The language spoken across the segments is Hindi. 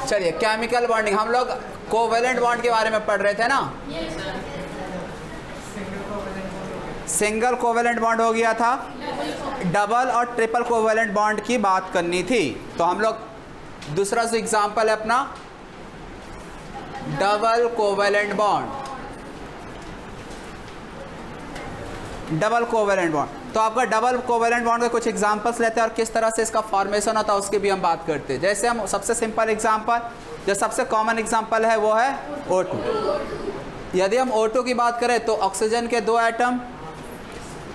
चलिए केमिकल बॉन्डिंग, हम लोग कोवेलेंट बॉन्ड के बारे में पढ़ रहे थे ना। सिंगल कोवेलेंट बॉन्ड हो गया था, डबल और ट्रिपल कोवेलेंट बॉन्ड की बात करनी थी। तो हम लोग दूसरा जो एग्जांपल है अपना double covalent bond. Double covalent bond, तो आपका डबल कोवेलेंट बॉन्ड के कुछ एग्जांपल्स लेते हैं और किस तरह से इसका फॉर्मेशन होता है उसकी भी हम बात करते हैं। जैसे हम सबसे सिंपल एग्जांपल, जो सबसे कॉमन एग्जांपल है वो है O2। यदि हम O2 की बात करें तो ऑक्सीजन के 2 एटम,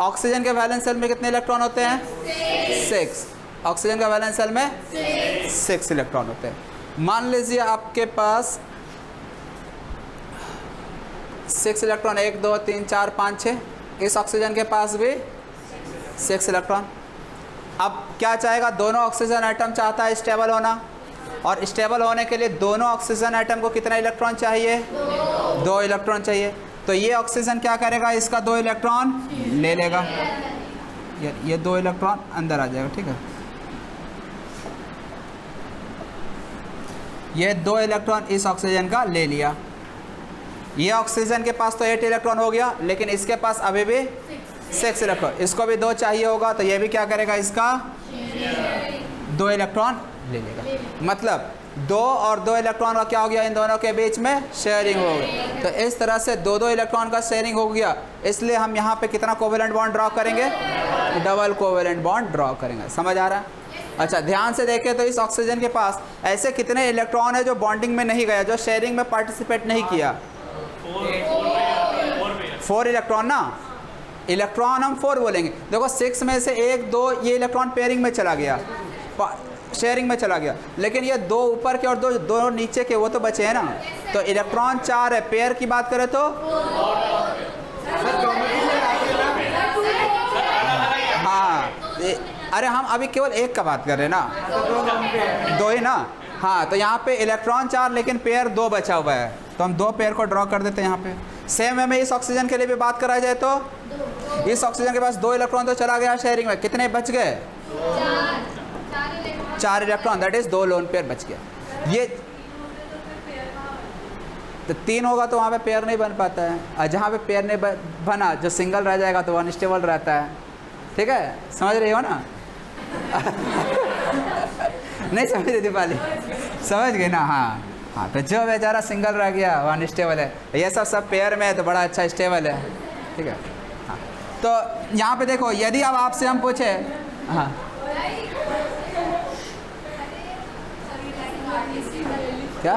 ऑक्सीजन के वैलेंस शेल में कितने इलेक्ट्रॉन होते हैं? 6। ऑक्सीजन का वैलेंस शेल में 6 इलेक्ट्रॉन होते हैं। मान लीजिए आपके पास 6 इलेक्ट्रॉन, 1 2 3 4 5 6, इस ऑक्सीजन के पास भी 6 इलेक्ट्रॉन। अब क्या चाहेगा? दोनों ऑक्सीजन एटम चाहता है स्टेबल होना, और स्टेबल होने के लिए दोनों ऑक्सीजन एटम को कितना इलेक्ट्रॉन चाहिए? 2 इलेक्ट्रॉन चाहिए। तो ये ऑक्सीजन क्या करेगा? इसका 2 इलेक्ट्रॉन ले लेगा, ये 2 इलेक्ट्रॉन अंदर आ जाएगा, ठीक है। ये 2 इलेक्ट्रॉन इस ऑक्सीजन का ले लिया। ये ऑक्सीजन के पास तो 8 इलेक्ट्रॉन हो गया, लेकिन इसके पास अभी भी 6 इलेक्ट्रॉन, इसको भी 2 चाहिए होगा, तो ये भी क्या करेगा? इसका 2 इलेक्ट्रॉन ले लेगा। मतलब 2 और 2 इलेक्ट्रॉन का क्या हो गया? इन दोनों के बीच में शेयरिंग हो गई। तो इस तरह से 2 इलेक्ट्रॉन का शेयरिंग हो गया, इसलिए हम यहाँ पे कितना कोवेलेंट बॉन्ड ड्रॉ करेंगे? डबल कोवेलेंट बॉन्ड ड्रॉ करेंगे। समझ आ रहा है? अच्छा, ध्यान से देखें तो इस ऑक्सीजन के पास ऐसे कितने इलेक्ट्रॉन है जो बॉन्डिंग में नहीं गया, जो शेयरिंग में पार्टिसिपेट नहीं किया? 4 इलेक्ट्रॉन ना। इलेक्ट्रॉन हम 4 बोलेंगे। देखो 6 में से 1 2 ये इलेक्ट्रॉन पेयरिंग में चला गया, शेयरिंग में चला गया, लेकिन ये 2 ऊपर के और 2 नीचे के वो तो बचे हैं ना। तो इलेक्ट्रॉन 4 है। पेयर की बात करें तो हाँ, अरे हम अभी केवल 1 का बात कर रहे हैं ना, 2 ही ना। हाँ, तो यहाँ पे इलेक्ट्रॉन 4 लेकिन पेयर 2 बचा हुआ है, तो हम 2 पेयर को ड्रॉ कर देते हैं यहाँ पे। सेम वे में इस ऑक्सीजन के लिए भी बात करा जाए तो इस ऑक्सीजन के पास 2 इलेक्ट्रॉन तो चला गया शेयरिंग में, कितने बच गए? 4 electron, that is 2 lone pair बच गया। ये तो 3 होगा तो वहाँ पे पेयर नहीं बन पाता है, और जहाँ पे पेयर नहीं बना, जो सिंगल रह जाएगा तो वो अनस्टेबल रहता है। ठीक है, समझ रही हो ना? नहीं समझ रही दीपाली? समझ गए ना? हाँ हाँ, तो जो बेचारा सिंगल रह गया वो अनस्टेबल है। ये सब पेयर में है तो बड़ा अच्छा स्टेबल है। ठीक है, हाँ। तो यहाँ पे देखो, यदि अब आपसे हम पूछे, हाँ क्या?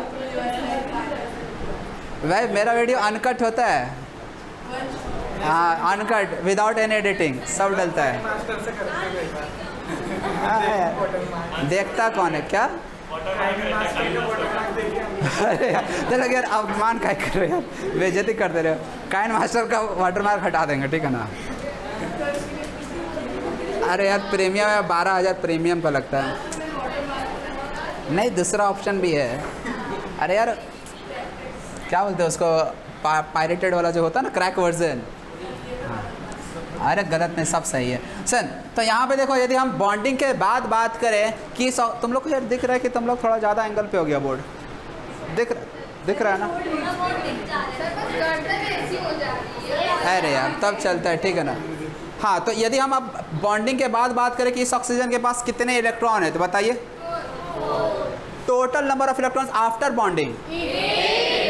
वह मेरा वीडियो अनकट होता है, हाँ अनकट, विदाउट एनी एडिटिंग, सब डलता है। देखता कौन है क्या? अरे यार चलो यार, अपमान काय कर रहे हो यार, बेइज्जती करते रहे हो। काइन मास्टर का वाटरमार्क हटा देंगे, ठीक है ना? अरे यार प्रीमियम है, 12,000 प्रीमियम का लगता है। नहीं, दूसरा ऑप्शन भी है। अरे यार क्या बोलते हैं उसको, पायरेटेड वाला जो होता है ना, क्रैक वर्जन। अरे गलत नहीं, सब सही है सन। तो यहाँ पे देखो, यदि हम बॉन्डिंग के बाद बात करें कि तुम लोग को यार दिख रहा है कि तुम लोग थोड़ा ज़्यादा एंगल पे हो गया बोर्ड, दिख रहा है ना? अरे यार तब चलता है, ठीक है ना? हाँ, तो यदि हम अब बॉन्डिंग के बाद बात करें कि इस ऑक्सीजन के पास कितने इलेक्ट्रॉन है, तो बताइए total number of electrons after bonding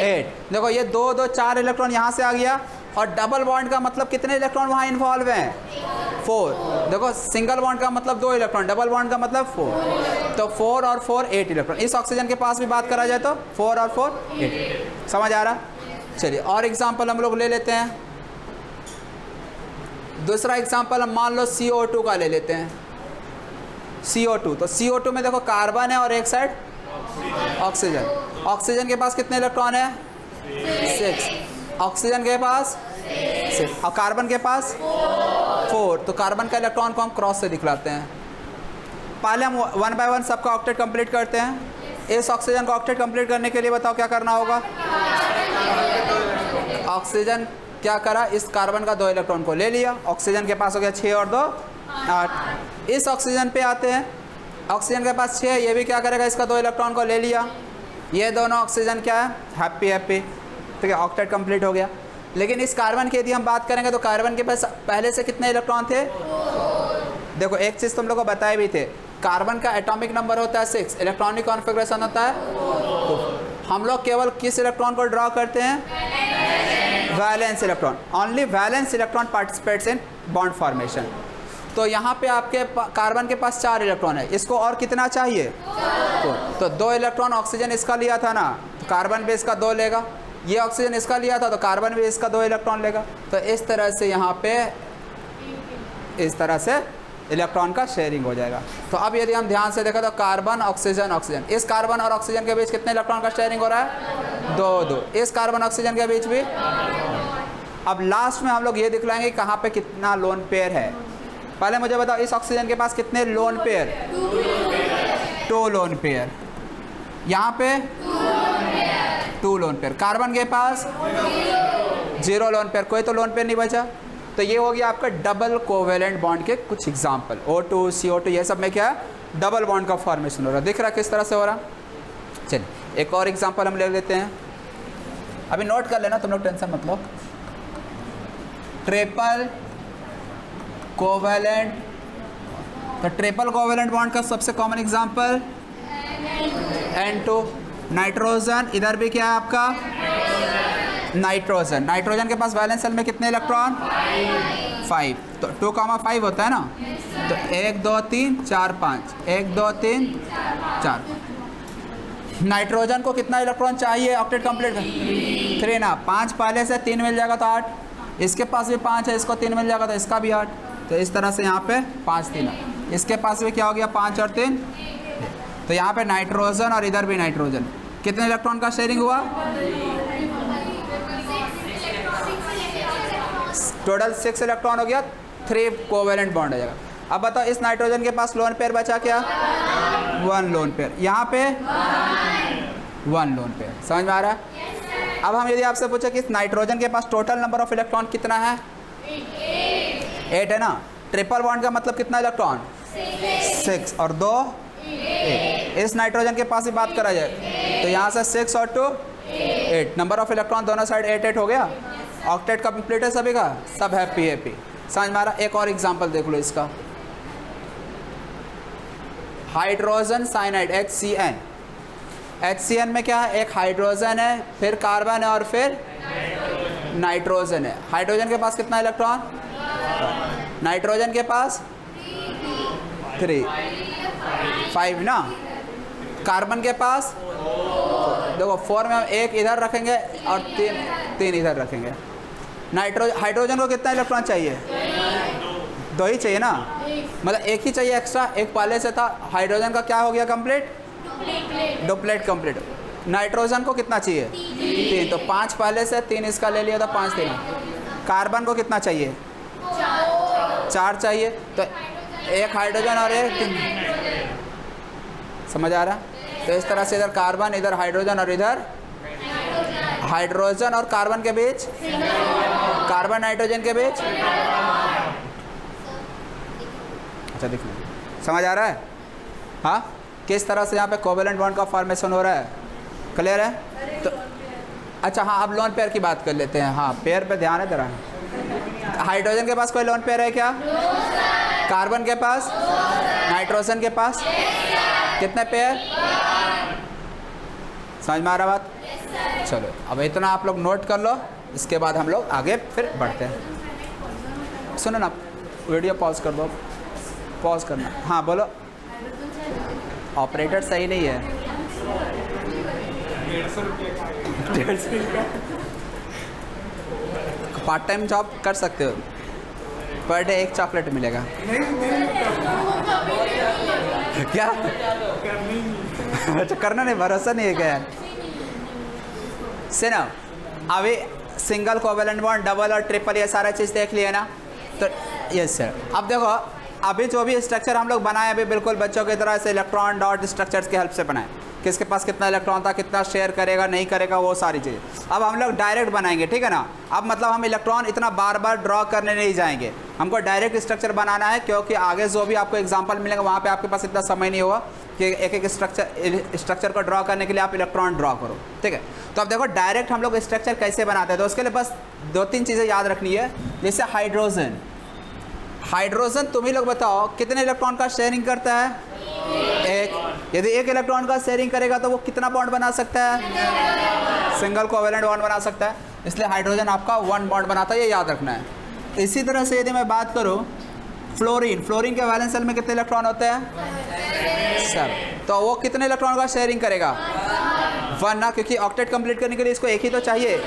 8। देखो ये 2 2 4 इलेक्ट्रॉन यहाँ से आ गया, और डबल बॉन्ड का मतलब कितने इलेक्ट्रॉन वहाँ इन्वॉल्व हैं? 4। देखो सिंगल बॉन्ड का मतलब 2 इलेक्ट्रॉन, डबल बॉन्ड का मतलब 4, तो 4 और 4 8 इलेक्ट्रॉन। इस ऑक्सीजन के पास भी बात करा जाए तो 4 और 4 8। समझ आ रहा? चलिए और एग्जाम्पल हम लोग ले लेते हैं। दूसरा एग्जाम्पल हम मान लो CO2 का ले लेते हैं। CO2, तो CO2 में देखो कार्बन है और एक साइड ऑक्सीजन। ऑक्सीजन के पास कितने इलेक्ट्रॉन है? 6। ऑक्सीजन के पास 6 और कार्बन के पास 4। तो कार्बन का इलेक्ट्रॉन को हम क्रॉस से दिखलाते हैं। पहले हम 1 बाय 1 सबका ऑक्टेट कंप्लीट करते हैं। इस ऑक्सीजन का ऑक्टेट कंप्लीट करने के लिए बताओ क्या करना होगा? ऑक्सीजन क्या करा? इस कार्बन का 2 इलेक्ट्रॉन को ले लिया, ऑक्सीजन के पास हो गया 6 और 2 8। इस ऑक्सीजन पे आते हैं, ऑक्सीजन के पास 6, ये भी क्या करेगा? इसका 2 इलेक्ट्रॉन को ले लिया, ये दोनों ऑक्सीजन क्या है, हैप्पी हैप्पी, ठीक है, ऑक्टेट कंप्लीट हो गया। लेकिन इस कार्बन की यदि हम बात करेंगे तो कार्बन के पास पहले से कितने इलेक्ट्रॉन थे? देखो एक चीज़ तुम लोग को बताए भी थे, कार्बन का एटॉमिक नंबर होता है 6, इलेक्ट्रॉनिक कॉन्फ़िगरेशन होता है 2। हम लोग केवल किस इलेक्ट्रॉन को ड्रॉ करते हैं? Valence electron. Only valence electron participates in bond formation. तो यहाँ पे आपके कार्बन के पास 4 इलेक्ट्रॉन है, इसको और कितना चाहिए? तो 2 इलेक्ट्रॉन ऑक्सीजन इसका लिया था ना, तो कार्बन भी इसका 2 लेगा। ये ऑक्सीजन इसका लिया था तो कार्बन भी इसका 2 इलेक्ट्रॉन लेगा। तो इस तरह से यहाँ पे इस तरह से इलेक्ट्रॉन का शेयरिंग हो जाएगा। तो अब यदि हम ध्यान से देखें तो कार्बन ऑक्सीजन ऑक्सीजन, इस कार्बन और ऑक्सीजन के बीच कितने इलेक्ट्रॉन का शेयरिंग हो रहा है? 2-2। इस कार्बन ऑक्सीजन के बीच भी। अब लास्ट में हम लोग ये दिखलाएंगे कहाँ पे कितना लोन पेयर है। पहले मुझे बताओ इस ऑक्सीजन के पास कितने लोन पेयर? 2 lone pair. यहाँ पे 2 लोन पेयर। कार्बन के पास 0 लोन पेयर, कोई तो लोन पेयर नहीं बचा। तो ये हो गया आपका डबल कोवेलेंट बॉन्ड के कुछ एग्जाम्पल। O2 CO2 ये सब में क्या है? डबल बॉन्ड का फॉर्मेशन हो रहा है। दिख रहा है किस तरह से हो रहा? चलिए एक और एग्जाम्पल हम ले लेते हैं, अभी नोट कर लेना तुम लोग, टेंशन मत लो। ट्रिपल कोवेलेंट, तो ट्रिपल कोवेलेंट बॉन्ड का सबसे कॉमन एग्जाम्पल N2। नाइट्रोजन, इधर भी क्या है आपका? नाइट्रोजन। नाइट्रोजन के पास वैलेंस शेल में कितने इलेक्ट्रॉन? 5। तो 2,5 होता है ना, तो 1 2 3 4 5, 1 2 3 4। नाइट्रोजन को कितना इलेक्ट्रॉन चाहिए ऑक्टेट कंप्लीट? 3 ना, 5 पहले से 3 मिल जाएगा तो 8। इसके पास भी 5 है, इसको 3 मिल जाएगा तो इसका भी 8। तो इस तरह से यहाँ पे 5 3, इसके पास भी क्या हो गया? 5 और 3। तो यहाँ पे नाइट्रोजन और इधर भी नाइट्रोजन, कितने इलेक्ट्रॉन का शेयरिंग हुआ? टोटल 6 इलेक्ट्रॉन हो गया, 3 कोवेलेंट बॉन्ड हो जाएगा। अब बताओ इस नाइट्रोजन के पास लोन पेयर बचा क्या? 1 लोन पेयर। यहाँ पे 1 लोन पेयर। समझ में आ रहा है? अब हम यदि आपसे पूछे कि इस नाइट्रोजन के पास टोटल नंबर ऑफ इलेक्ट्रॉन कितना है? 8 है ना। ट्रिपल बॉन्ड का मतलब कितना इलेक्ट्रॉन? 6 और 2 8। इस नाइट्रोजन के पास ही बात करा जाए तो यहाँ से 6 और 2 8, नंबर ऑफ इलेक्ट्रॉन दोनों साइड 8-8 हो गया। ऑक्टेट कंप्लीट है सभी का, सब हैप्पी हैप्पी। समझ में आ रहा? एक और एग्जांपल देख लो इसका, हाइड्रोजन साइनाइड HCN। HCN में क्या है? एक हाइड्रोजन है, फिर कार्बन है और फिर नाइट्रोजन है। हाइड्रोजन के पास कितना इलेक्ट्रॉन? नाइट्रोजन के पास 3 5 ना। कार्बन के पास देखो 4 में हम 1 इधर रखेंगे और 3 इधर रखेंगे। हाइड्रोजन को कितना इलेक्ट्रॉन चाहिए? 2 ही चाहिए ना, मतलब 1 ही चाहिए एक्स्ट्रा, 1 पहले से था। हाइड्रोजन का क्या हो गया कंप्लीट? Duplet complete. नाइट्रोजन को कितना चाहिए? 3, तो 5 पहले से, 3 इसका ले लिया था, 5 3। कार्बन को कितना चाहिए? 4 चाहिए, तो 1 हाइड्रोजन और 1 3। समझ आ रहा? तो इस तरह से इधर कार्बन, इधर हाइड्रोजन और इधर हाइड्रोजन और कार्बन के बीच, कार्बन नाइट्रोजन के बीच। अच्छा दिख लो, समझ आ रहा है? हाँ, किस तरह से यहाँ पे कोवेलेंट बॉन्ड का फॉर्मेशन हो रहा है? क्लियर है? तो अच्छा हाँ, अब लोन पेयर की बात कर लेते हैं। हाँ, पेयर पे ध्यान है जरा। हाइड्रोजन के पास कोई लोन पेयर है क्या? कार्बन के पास, नाइट्रोजन के पास कितने पेयर? समझ में आ रहा बात? चलो अब इतना आप लोग नोट कर लो, इसके बाद हम लोग आगे फिर बढ़ते हैं। सुनो ना, वीडियो पॉज कर दो, पॉज करना। हाँ बोलो। ऑपरेटर सही नहीं है। 150 रुपये पार्ट टाइम जॉब कर सकते हो, पर डे 1 चॉकलेट मिलेगा। क्या? अच्छा करना नहीं, भरोसा नहीं है क्या? से ना अभी सिंगल कोवेलेंट बॉन्ड, डबल और ट्रिपल, ये सारा चीज़ देख लिया ना। तो यस सर, अब देखो अभी जो भी स्ट्रक्चर हम लोग बनाए अभी बिल्कुल बच्चों की तरह से इलेक्ट्रॉन डॉट स्ट्रक्चर्स की हेल्प से बनाए। किसके पास कितना इलेक्ट्रॉन था, कितना शेयर करेगा नहीं करेगा, वो सारी चीज़ें। अब हम लोग डायरेक्ट बनाएंगे, ठीक है ना। अब मतलब हम इलेक्ट्रॉन इतना बार बार ड्रॉ करने नहीं जाएंगे, हमको डायरेक्ट स्ट्रक्चर बनाना है, क्योंकि आगे जो भी आपको एग्जाम्पल मिलेगा वहाँ पर आपके पास इतना समय नहीं होगा कि एक एक स्ट्रक्चर को ड्रॉ करने के लिए आप इलेक्ट्रॉन ड्रॉ करो, ठीक है। तो अब देखो डायरेक्ट हम लोग स्ट्रक्चर कैसे बनाते हैं, तो उसके लिए बस 2-3 चीज़ें याद रखनी है। जैसे हाइड्रोजन, हाइड्रोजन तुम ही लोग बताओ कितने इलेक्ट्रॉन का शेयरिंग करता है, एक। यदि एक इलेक्ट्रॉन का शेयरिंग करेगा तो वो कितना बॉन्ड बना सकता है, सिंगल कोवेलेंट बॉन्ड बना सकता है, इसलिए हाइड्रोजन आपका 1 बॉन्ड बनाता है, ये याद रखना है। इसी तरह से यदि मैं बात करूँ फ्लोरीन, फ्लोरीन के वैलेंस सेल में कितने इलेक्ट्रॉन होते हैं, 7। तो वो कितने इलेक्ट्रॉन का शेयरिंग करेगा, 1 ना, क्योंकि ऑक्टेट कंप्लीट करने के लिए इसको एक ही तो चाहिए,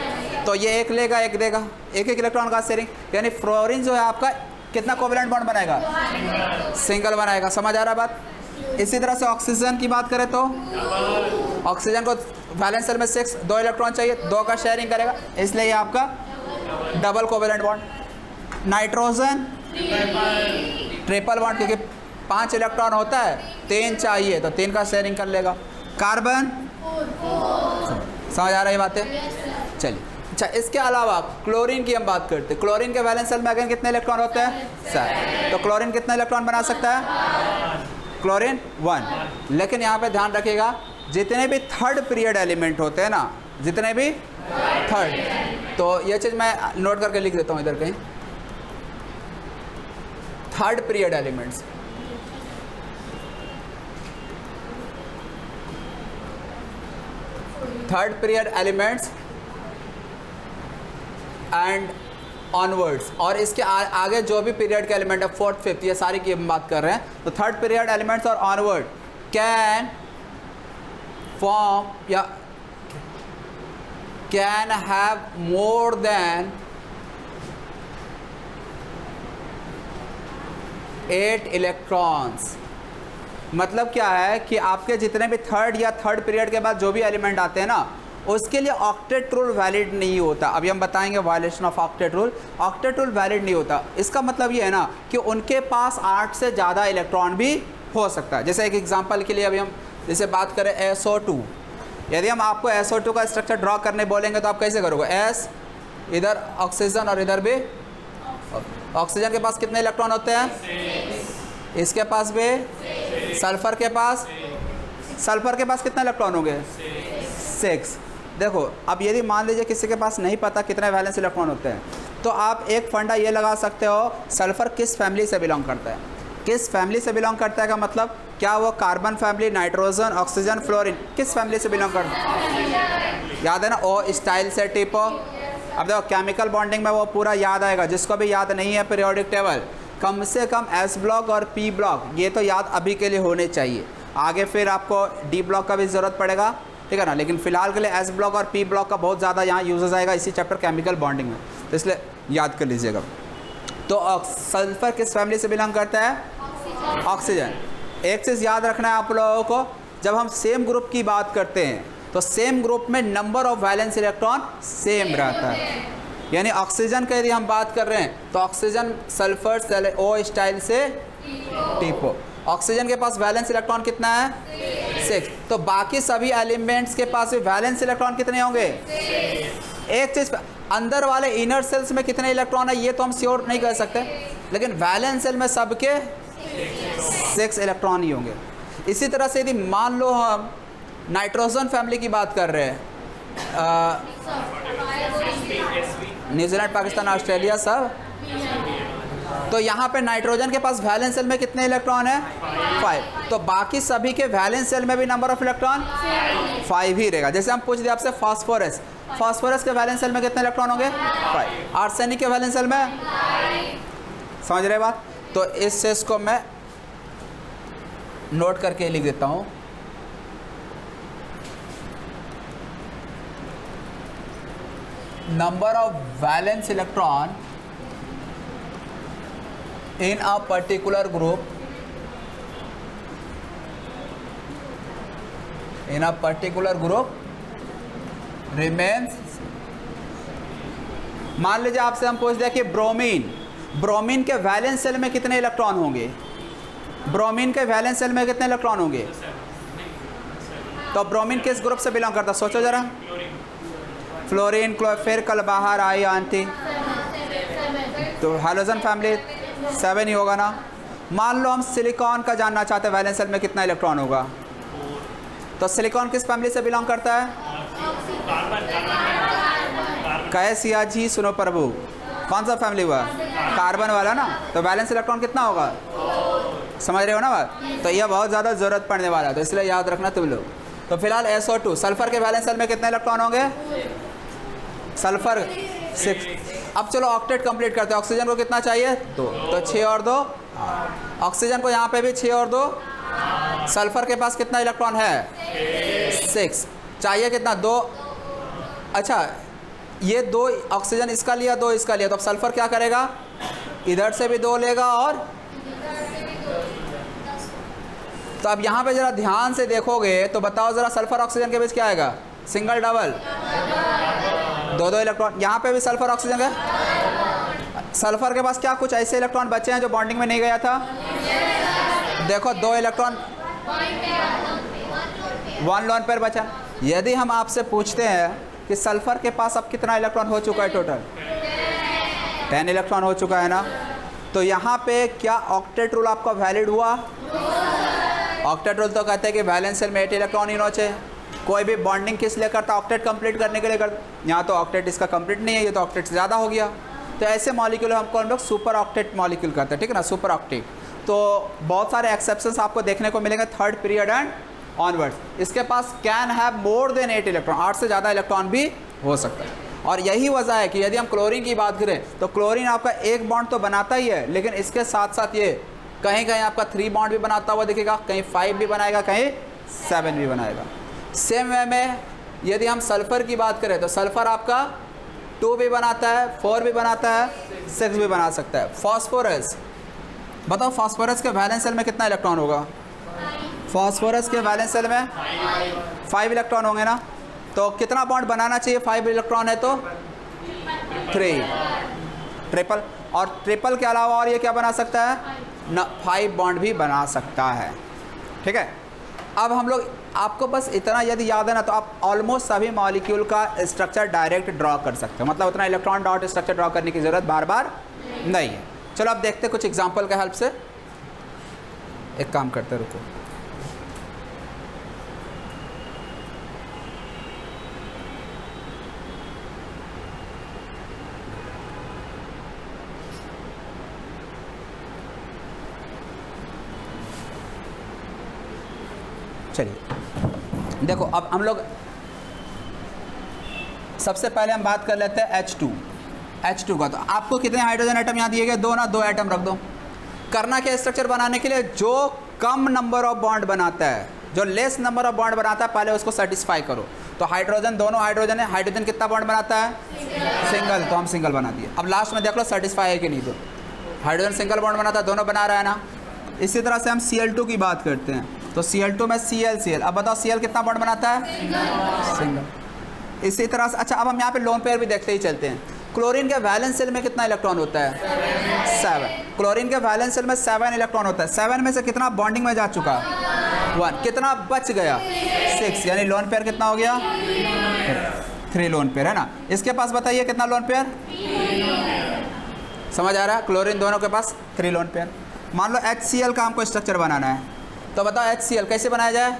तो ये एक लेगा एक देगा, एक एक इलेक्ट्रॉन का शेयरिंग। यानी फ्लोरीन जो है आपका कितना कोवेलेंट बॉन्ड बनाएगा, सिंगल बनाएगा। समझ आ रहा बात। इसी तरह से ऑक्सीजन की बात करें तो ऑक्सीजन को वैलेंस सेल में 6, 2 इलेक्ट्रॉन चाहिए, 2 का शेयरिंग करेगा, इसलिए ये आपका double covalent bond. Nitrogen triple bond, क्योंकि 5 इलेक्ट्रॉन होता है, 3 चाहिए तो 3 का शेयरिंग कर लेगा। कार्बन, समझ आ रही बातें। चलिए अच्छा, इसके अलावा क्लोरीन की हम बात करते हैं। क्लोरीन के वैलेंस सेल में अगेन कितने इलेक्ट्रॉन होते हैं, 7। तो क्लोरीन कितना इलेक्ट्रॉन बना सकता है, क्लोरीन 1। लेकिन यहाँ पे ध्यान रखिएगा जितने भी थर्ड पीरियड एलिमेंट होते हैं ना, जितने भी थर्ड, तो ये चीज़ मैं नोट करके लिख देता हूँ इधर कहीं, third period elements, third period elements and onwards, और इसके आगे जो भी पीरियड के एलिमेंट है 4th 5th ये सारी की हम बात कर रहे हैं। तो थर्ड पीरियड एलिमेंट्स और ऑनवर्ड कैन फॉर्म या can have more than 8 electrons. मतलब क्या है कि आपके जितने भी थर्ड या थर्ड पीरियड के बाद जो भी एलिमेंट आते हैं ना, उसके लिए ऑक्टेट रूल वैलिड नहीं होता। अभी हम बताएंगे violation of octet rule. Octet rule valid नहीं होता, इसका मतलब ये है ना कि उनके पास 8 से ज़्यादा इलेक्ट्रॉन भी हो सकता है। जैसे एक एग्जांपल के लिए अभी हम जैसे बात करें SO2, यदि हम आपको SO2 का स्ट्रक्चर ड्रॉ करने बोलेंगे तो आप कैसे करोगे, S, इधर ऑक्सीजन और इधर भी ऑक्सीजन के पास कितने इलेक्ट्रॉन होते हैं, इसके पास भी, सल्फर के पास कितना इलेक्ट्रॉन होंगे, 6। देखो अब यदि मान लीजिए किसी के पास नहीं पता कितने वैलेंस इलेक्ट्रॉन होते हैं, तो आप एक फंडा ये लगा सकते हो, सल्फर किस फैमिली से बिलोंग करता है। किस फैमिली से बिलोंग करता है का मतलब क्या वो carbon family, nitrogen, oxygen, fluorine, किस फैमिली से बिलोंग करता है, याद है ना, ओ स्टाइल से टिपो। अब देखो केमिकल बॉन्डिंग में वो पूरा याद आएगा, जिसको भी याद नहीं है पीरियोडिक टेबल, कम से कम S ब्लॉक और P ब्लॉक ये तो याद अभी के लिए होने चाहिए। आगे फिर आपको D ब्लॉक का भी ज़रूरत पड़ेगा, ठीक है ना, लेकिन फिलहाल के लिए S ब्लॉक और P ब्लॉक का बहुत ज़्यादा यहाँ यूजेस आएगा इसी चैप्टर केमिकल बॉन्डिंग में, तो इसलिए याद कर लीजिएगा। तो सल्फर किस फैमिली से बिलोंग करता है, ऑक्सीजन। एक चीज़ याद रखना है आप लोगों को, जब हम सेम ग्रुप की बात करते हैं तो सेम ग्रुप में number of valence electron same रहता है। यानी ऑक्सीजन का यदि हम बात कर रहे हैं तो ऑक्सीजन सल्फर O स्टाइल से टिपो, ऑक्सीजन के पास वैलेंस इलेक्ट्रॉन कितना है, 6। तो बाकी सभी एलिमेंट्स के पास भी वैलेंस इलेक्ट्रॉन कितने होंगे, 6। एक चीज़ अंदर वाले इनर सेल्स में कितने इलेक्ट्रॉन है ये तो हम श्योर नहीं कर सकते, लेकिन वैलेंस सेल में सबके 6 इलेक्ट्रॉन ही होंगे। इसी तरह से यदि मान लो हम नाइट्रोजन फैमिली की बात कर रहे हैं, न्यूजीलैंड, पाकिस्तान, ऑस्ट्रेलिया सब, तो यहाँ पे नाइट्रोजन के पास वैलेंस सेल में कितने इलेक्ट्रॉन है, 5। तो बाकी सभी के वैलेंस सेल में भी नंबर ऑफ इलेक्ट्रॉन 5 ही रहेगा। जैसे हम पूछ दिए आपसे फास्फोरस, फास्फोरस के वैलेंस सेल में कितने इलेक्ट्रॉन होंगे, 5। आर्सेनिक के वैलेंस सेल में, समझ रहे बात। तो इस चीज़ को मैं नोट करके लिख देता हूँ, number of valence electron in a particular group remains। मान लीजिए आपसे हम पूछ दिया कि ब्रोमीन के वैलेंस सेल में कितने इलेक्ट्रॉन होंगे, ब्रोमीन के वैलेंस सेल में कितने इलेक्ट्रॉन होंगे, तो ब्रोमीन किस ग्रुप से बिलोंग करता है, सोचो ज़रा। फ्लोरीन, फिर कल बाहर आई आंटी, तो हाइड्रोजन फैमिली 7 ही होगा ना। मान लो हम सिलिकॉन का जानना चाहते हैं वैलेंस शेल में कितना इलेक्ट्रॉन होगा, तो सिलिकॉन किस फैमिली से बिलोंग करता है? कहे सिया जी सुनो प्रभु, कौन सा फैमिली हुआ? कार्बन वाला ना। तो वैलेंस इलेक्ट्रॉन कितना होगा, समझ रहे हो ना बात? तो यह बहुत ज़्यादा ज़रूरत पड़ने वाला है, तो इसलिए याद रखना तुम लोग। तो फिलहाल SO2 सल्फर के वैलेंस शेल में कितने इलेक्ट्रॉन होंगे? सल्फर 6। अब चलो ऑक्टेट कंप्लीट करते हैं। ऑक्सीजन को कितना चाहिए? 2, तो 6 और 2, ऑक्सीजन को यहाँ पे भी 6 और 2। सल्फर के पास कितना इलेक्ट्रॉन है? 6। चाहिए कितना? 2। अच्छा, ये 2 ऑक्सीजन इसका लिया, 2 इसका लिया, तो अब सल्फर क्या करेगा? इधर से भी 2 लेगा और तो अब यहाँ पे ज़रा ध्यान से देखोगे तो बताओ ज़रा, सल्फर ऑक्सीजन के बीच क्या आएगा? Single, double? 2 इलेक्ट्रॉन। यहाँ पे भी सल्फर ऑक्सीजन है। सल्फर के पास क्या कुछ ऐसे इलेक्ट्रॉन बचे हैं जो बॉन्डिंग में नहीं गया था? देखो 2 इलेक्ट्रॉन 1 लोन पेयर बचा। यदि हम आपसे पूछते हैं कि सल्फर के पास अब कितना इलेक्ट्रॉन हो चुका है टोटल? 10 इलेक्ट्रॉन हो चुका है ना। तो यहाँ पे क्या ऑक्टेट रूल आपका वैलिड हुआ? ऑक्टेट रूल तो कहते हैं कि वैलेंस शेल में 8 इलेक्ट्रॉन ही होना चाहिए। कोई भी बॉन्डिंग किस लिए करता? ऑक्टेट कंप्लीट करने के लिए करता। यहाँ तो ऑक्टेट इसका कंप्लीट नहीं है, ये तो ऑक्टेट से ज़्यादा हो गया। तो ऐसे मॉलिक्यूल हमको हम लोग सुपर ऑक्टेट मॉलिक्यूल करते हैं, ठीक है ना, सुपर ऑक्टेट। तो बहुत सारे एक्सेप्शंस आपको देखने को मिलेंगे 3rd पीरियड एंड ऑनवर्ड्स। इसके पास can have more than 8 electron, 8 से ज़्यादा इलेक्ट्रॉन भी हो सकता है। और यही वजह है कि यदि हम क्लोरीन की बात करें तो क्लोरीन आपका एक बॉन्ड तो बनाता ही है, लेकिन इसके साथ साथ ये कहीं कहीं आपका 3 बॉन्ड भी बनाता हुआ दिखेगा, कहीं 5 भी बनाएगा, कहीं 7 भी बनाएगा। सेम वे में यदि हम सल्फ़र की बात करें तो सल्फ़र आपका 2 भी बनाता है, 4 भी बनाता है, 6 भी बना सकता है। फॉस्फोरस, बताओ फॉस्फोरस के वैलेंस शेल में कितना इलेक्ट्रॉन होगा? फॉस्फोरस के वैलेंस शेल में 5 इलेक्ट्रॉन होंगे ना। तो कितना बॉन्ड बनाना चाहिए? 5 इलेक्ट्रॉन है तो 3, ट्रिपल। और ट्रिपल के अलावा और ये क्या बना सकता है? 5 बॉन्ड भी बना सकता है, ठीक है। अब हम लोग आपको बस इतना यदि याद है ना, तो आप ऑलमोस्ट सभी मॉलिक्यूल का स्ट्रक्चर डायरेक्ट ड्रॉ कर सकते हो, मतलब उतना इलेक्ट्रॉन डॉट स्ट्रक्चर ड्रॉ करने की ज़रूरत बार बार नहीं है। चलो अब देखते कुछ एग्जांपल के हेल्प से। एक काम करते रुको, चलिए देखो। अब हम लोग सबसे पहले हम बात कर लेते हैं H2 का। तो आपको कितने हाइड्रोजन एटम यहाँ दिए गए? 2 ना, 2 एटम रख दो। करना क्या स्ट्रक्चर बनाने के लिए? जो कम नंबर ऑफ बॉन्ड बनाता है, जो लेस नंबर ऑफ बॉन्ड बनाता है, पहले उसको सेटिस्फाई करो। तो हाइड्रोजन, दोनों हाइड्रोजन है, हाइड्रोजन कितना बॉन्ड बनाता है? सिंगल, तो हम सिंगल बना दिए। अब लास्ट में देख लो सेटिस्फाई है कि नहीं। तो हाइड्रोजन सिंगल बॉन्ड बनाता है, दोनों बना रहा है ना। इसी तरह से हम Cl2 की बात करते हैं, तो Cl2 में Cl। अब बताओ Cl कितना बॉन्ड बनाता है? सिंगल। इसी तरह से अच्छा, अब हम यहाँ पे लोन पेयर भी देखते ही चलते हैं। क्लोरीन के वैलेंस शेल में कितना इलेक्ट्रॉन होता है? 7। क्लोरीन के वैलेंस शेल में 7 इलेक्ट्रॉन होता है। 7 में से कितना बॉन्डिंग में जा चुका? 1। कितना बच गया? 6। यानी लोन पेयर कितना हो गया? 3 लोन पेयर है ना। इसके पास बताइए कितना लोन पेयर? समझ आ रहा है? क्लोरीन दोनों के पास 3 लोन पेयर। मान लो HCl का हमको स्ट्रक्चर बनाना है, तो बताओ HCl कैसे बनाया जाए?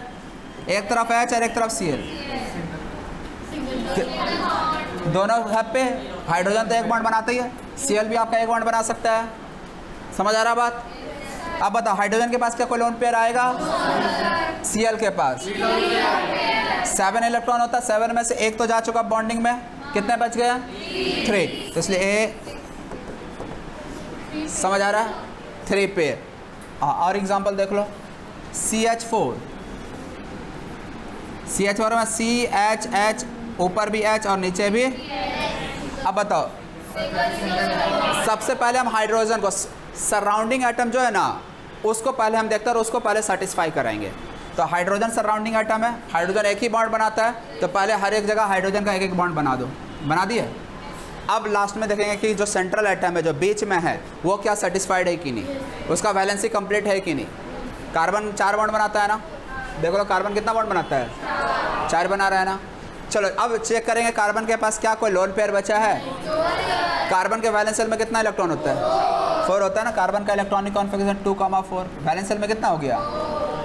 एक तरफ H और एक तरफ Cl, दोनों हब पे हाइड्रोजन तो एक बॉन्ड बनाता ही है, Cl भी आपका एक बॉन्ड बना सकता है। समझ आ रहा बात? अब बताओ हाइड्रोजन के पास क्या कोई लोन पेयर आएगा? Cl के पास 7 इलेक्ट्रॉन होता है, 7 में से एक तो जा चुका बॉन्डिंग में, कितने बच गया? 3। तो इसलिए समझ आ रहा है? 3 पेयर। और एग्जांपल देख लो, CH4 में CH, ऊपर भी H और नीचे भी। अब बताओ, सबसे पहले हम हाइड्रोजन को, सराउंडिंग एटम जो है ना, उसको पहले हम देखते हैं और उसको पहले सेटिस्फाई कराएंगे। तो हाइड्रोजन सराउंडिंग एटम है, हाइड्रोजन एक ही बॉन्ड बनाता है, तो पहले हर एक जगह हाइड्रोजन का एक एक बॉन्ड बना दो। बना दिए। अब लास्ट में देखेंगे कि जो सेंट्रल एटम है, जो बीच में है, वो क्या सेटिस्फाइड है कि नहीं, उसका वैलेंसी कंप्लीट है कि नहीं। कार्बन 4 बॉन्ड बनाता है ना, देखो लो कार्बन कितना बॉन्ड बनाता है, 4 बना रहा है ना। चलो अब चेक करेंगे कार्बन के पास क्या कोई लोन पेयर बचा है। कार्बन के वैलेंस शेल में कितना इलेक्ट्रॉन होता है, 4 होता है ना। कार्बन का इलेक्ट्रॉनिक कॉन्फ़िगरेशन 2,4, वैलेंस शेल में कितना हो गया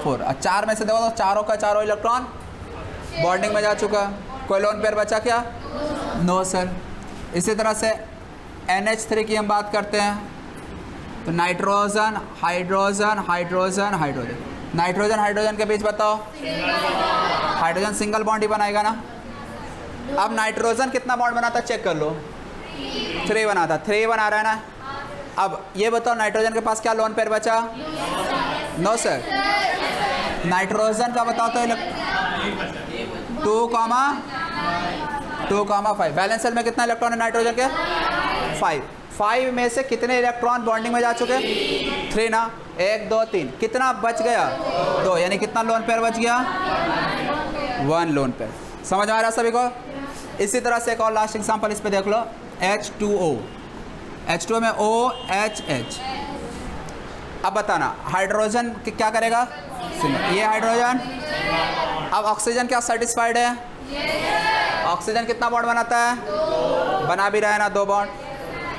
4। और 4 में से देखो तो चारों का चारों इलेक्ट्रॉन बॉन्डिंग में जा चुका। कोई लोन पेयर बचा क्या, नो सर। इसी तरह से NH3 की हम बात करते हैं तो nitrogen hydrogen hydrogen hydrogen, nitrogen hydrogen के बीच बताओ, हाइड्रोजन सिंगल बॉन्ड ही बनाएगा ना। अब नाइट्रोजन कितना बॉन्ड बनाता है चेक कर लो, 3 बनाता, 3 बना रहा है ना। अब ये बताओ नाइट्रोजन के पास क्या लोन पेयर बचा, नो सर। नाइट्रोजन का बताओ तो 2,5, वैलेंस शेल में कितना इलेक्ट्रॉन है नाइट्रोजन के, 5 में से कितने इलेक्ट्रॉन बॉन्डिंग में जा चुके, 3 ना। 1 2 3, कितना बच गया 2, यानी कितना लोन पेयर बच गया, 1 लोन पेयर। समझ आ रहा सभी को। इसी तरह से एक और लास्ट एग्जांपल इस पे देख लो, H2O, H2O में OHH। अब बताना हाइड्रोजन क्या करेगा, ये हाइड्रोजन। अब ऑक्सीजन क्या सेटिस्फाइड है, ऑक्सीजन कितना बॉन्ड बनाता है, बना भी रहा है ना 2 बॉन्ड।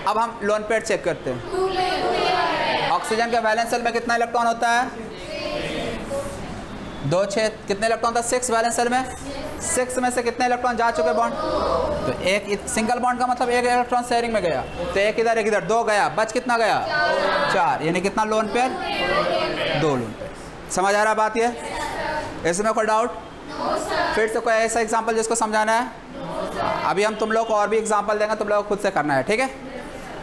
अब हम लोन पेयर चेक करते हैं, ऑक्सीजन के वैलेंस शेल में कितना इलेक्ट्रॉन होता है, 2 6, कितने इलेक्ट्रॉन था 6 वैलेंस शेल में, 6 में से कितने इलेक्ट्रॉन जा चुके बॉन्ड, तो एक सिंगल बॉन्ड का मतलब एक इलेक्ट्रॉन शेयरिंग में गया, तो एक इधर 2 गया, बच कितना गया 4, यानी कितना लोन पेयर, 2 लोन पेयर। समझ आ रहा बात ये, इसमें कोई डाउट। फिर से कोई ऐसा एग्जांपल जिसको समझाना है, अभी हम तुम लोग को और भी एग्जांपल देंगे, तुम लोग को खुद से करना है, ठीक है।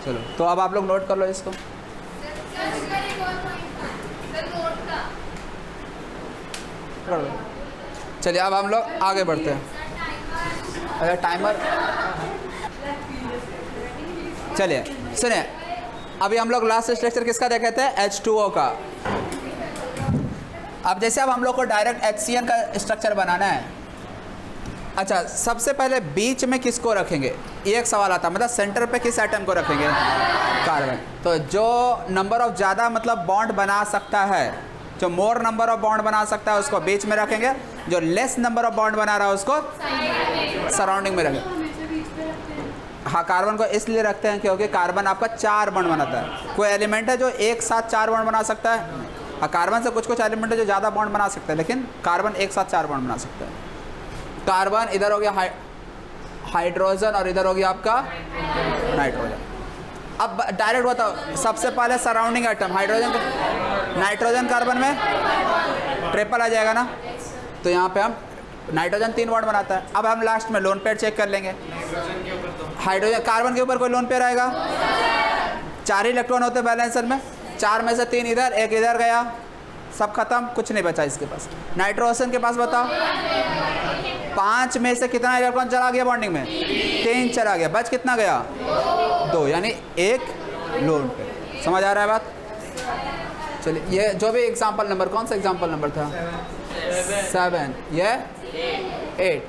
चलो तो अब आप लोग नोट कर लो इसको। चलिए अब हम लोग आगे बढ़ते हैं। अरे टाइमर, चलिए सुनिए, अभी हम लोग लास्ट स्ट्रक्चर किसका देखे थे, H2O का। अब जैसे अब हम लोग को डायरेक्ट HCN का स्ट्रक्चर बनाना है। अच्छा, सबसे पहले बीच में किसको रखेंगे, ये एक सवाल आता है, मतलब सेंटर पे किस एटम को रखेंगे, कार्बन। तो जो नंबर ऑफ ज़्यादा मतलब बॉन्ड बना सकता है, जो मोर नंबर ऑफ बॉन्ड बना सकता है उसको बीच में रखेंगे, जो लेस नंबर ऑफ बॉन्ड बना रहा है उसको सराउंडिंग में रखेंगे। हाँ, कार्बन को इसलिए रखते हैं क्योंकि कार्बन आपका 4 बॉन्ड बनाता है। कोई एलिमेंट है जो एक साथ 4 बॉन्ड बना सकता है, हाँ कार्बन से कुछ एलिमेंट है जो ज़्यादा बॉन्ड बना सकते हैं, लेकिन कार्बन एक साथ 4 बॉन्ड बना सकता है। कार्बन इधर हो गया हाइड्रोजन और इधर हो गया आपका नाइट्रोजन। अब डायरेक्ट बताओ, सबसे पहले surrounding atom hydrogen, nitrogen carbon में ट्रिपल आ जाएगा ना, तो यहाँ पे हम नाइट्रोजन 3 बॉन्ड बनाता है। अब हम लास्ट में लोन पेयर चेक कर लेंगे। हाइड्रोजन कार्बन के ऊपर कोई लोन पेयर आएगा, 4 इलेक्ट्रॉन होते हैं बैलेंस शेल में, 4 में से 3 इधर, 1 इधर गया, सब खत्म, कुछ नहीं बचा इसके पास। नाइट्रोजन के पास बताओ, 5 में से कितना इलेक्ट्रॉन चला गया बॉन्डिंग में, 3 चला गया, बच कितना गया 2, यानी 1 लोन पेयर। समझ आ रहा है बात। चलिए ये जो भी एग्जाम्पल नंबर, कौन सा एग्जाम्पल नंबर था, 7, ये 8,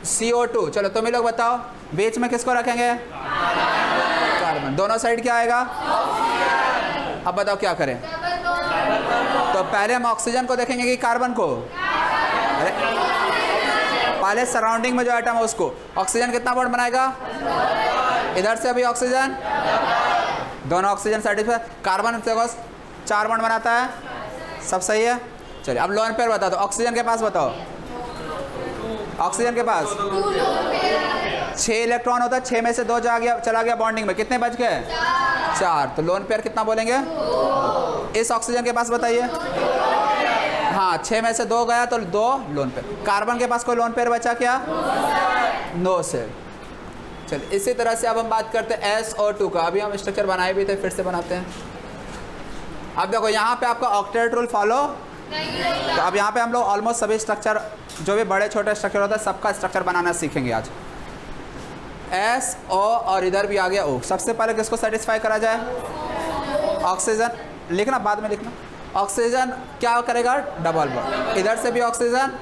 CO2। चलो तुम ही लोग बताओ, बीच में किसको रखेंगे, कार्बन, दोनों साइड क्या आएगा। अब बताओ क्या करें, तो पहले हम ऑक्सीजन को देखेंगे कि कार्बन को, अरे पहले सराउंडिंग में जो एटम है उसको। ऑक्सीजन कितना बॉन्ड बनाएगा, इधर से अभी ऑक्सीजन, दोनों ऑक्सीजन सेटिस्फाई, कार्बन से बस 4 बॉन्ड बनाता है, सब सही है। चलिए अब लोन पेयर बता दो, ऑक्सीजन के पास बताओ, ऑक्सीजन के पास 6 इलेक्ट्रॉन होता है, 6 में से 2 चला गया बॉन्डिंग में, कितने बच गए 4, तो लोन पेयर कितना बोलेंगे। इस ऑक्सीजन के पास बताइए, हाँ 6 में से 2 गया तो 2 लोन पेयर। कार्बन के पास कोई लोन पेयर बचा क्या, नो सर। चलिए इसी तरह से अब हम बात करते हैं SO2 का। अभी हम स्ट्रक्चर बनाए भी थे, फिर से बनाते हैं। अब देखो यहाँ पे आपका ऑक्टेट रूल फॉलो, तो अब यहाँ पे हम लोग ऑलमोस्ट सभी स्ट्रक्चर, जो भी बड़े छोटे स्ट्रक्चर होता है सबका स्ट्रक्चर बनाना सीखेंगे आज। SO और इधर भी आ गया O। सबसे पहले किसको सेटिस्फाई करा जाए, ऑक्सीजन, लिखना बाद में लिखना। ऑक्सीजन क्या करेगा, डबल बॉन्ड, इधर से भी ऑक्सीजन।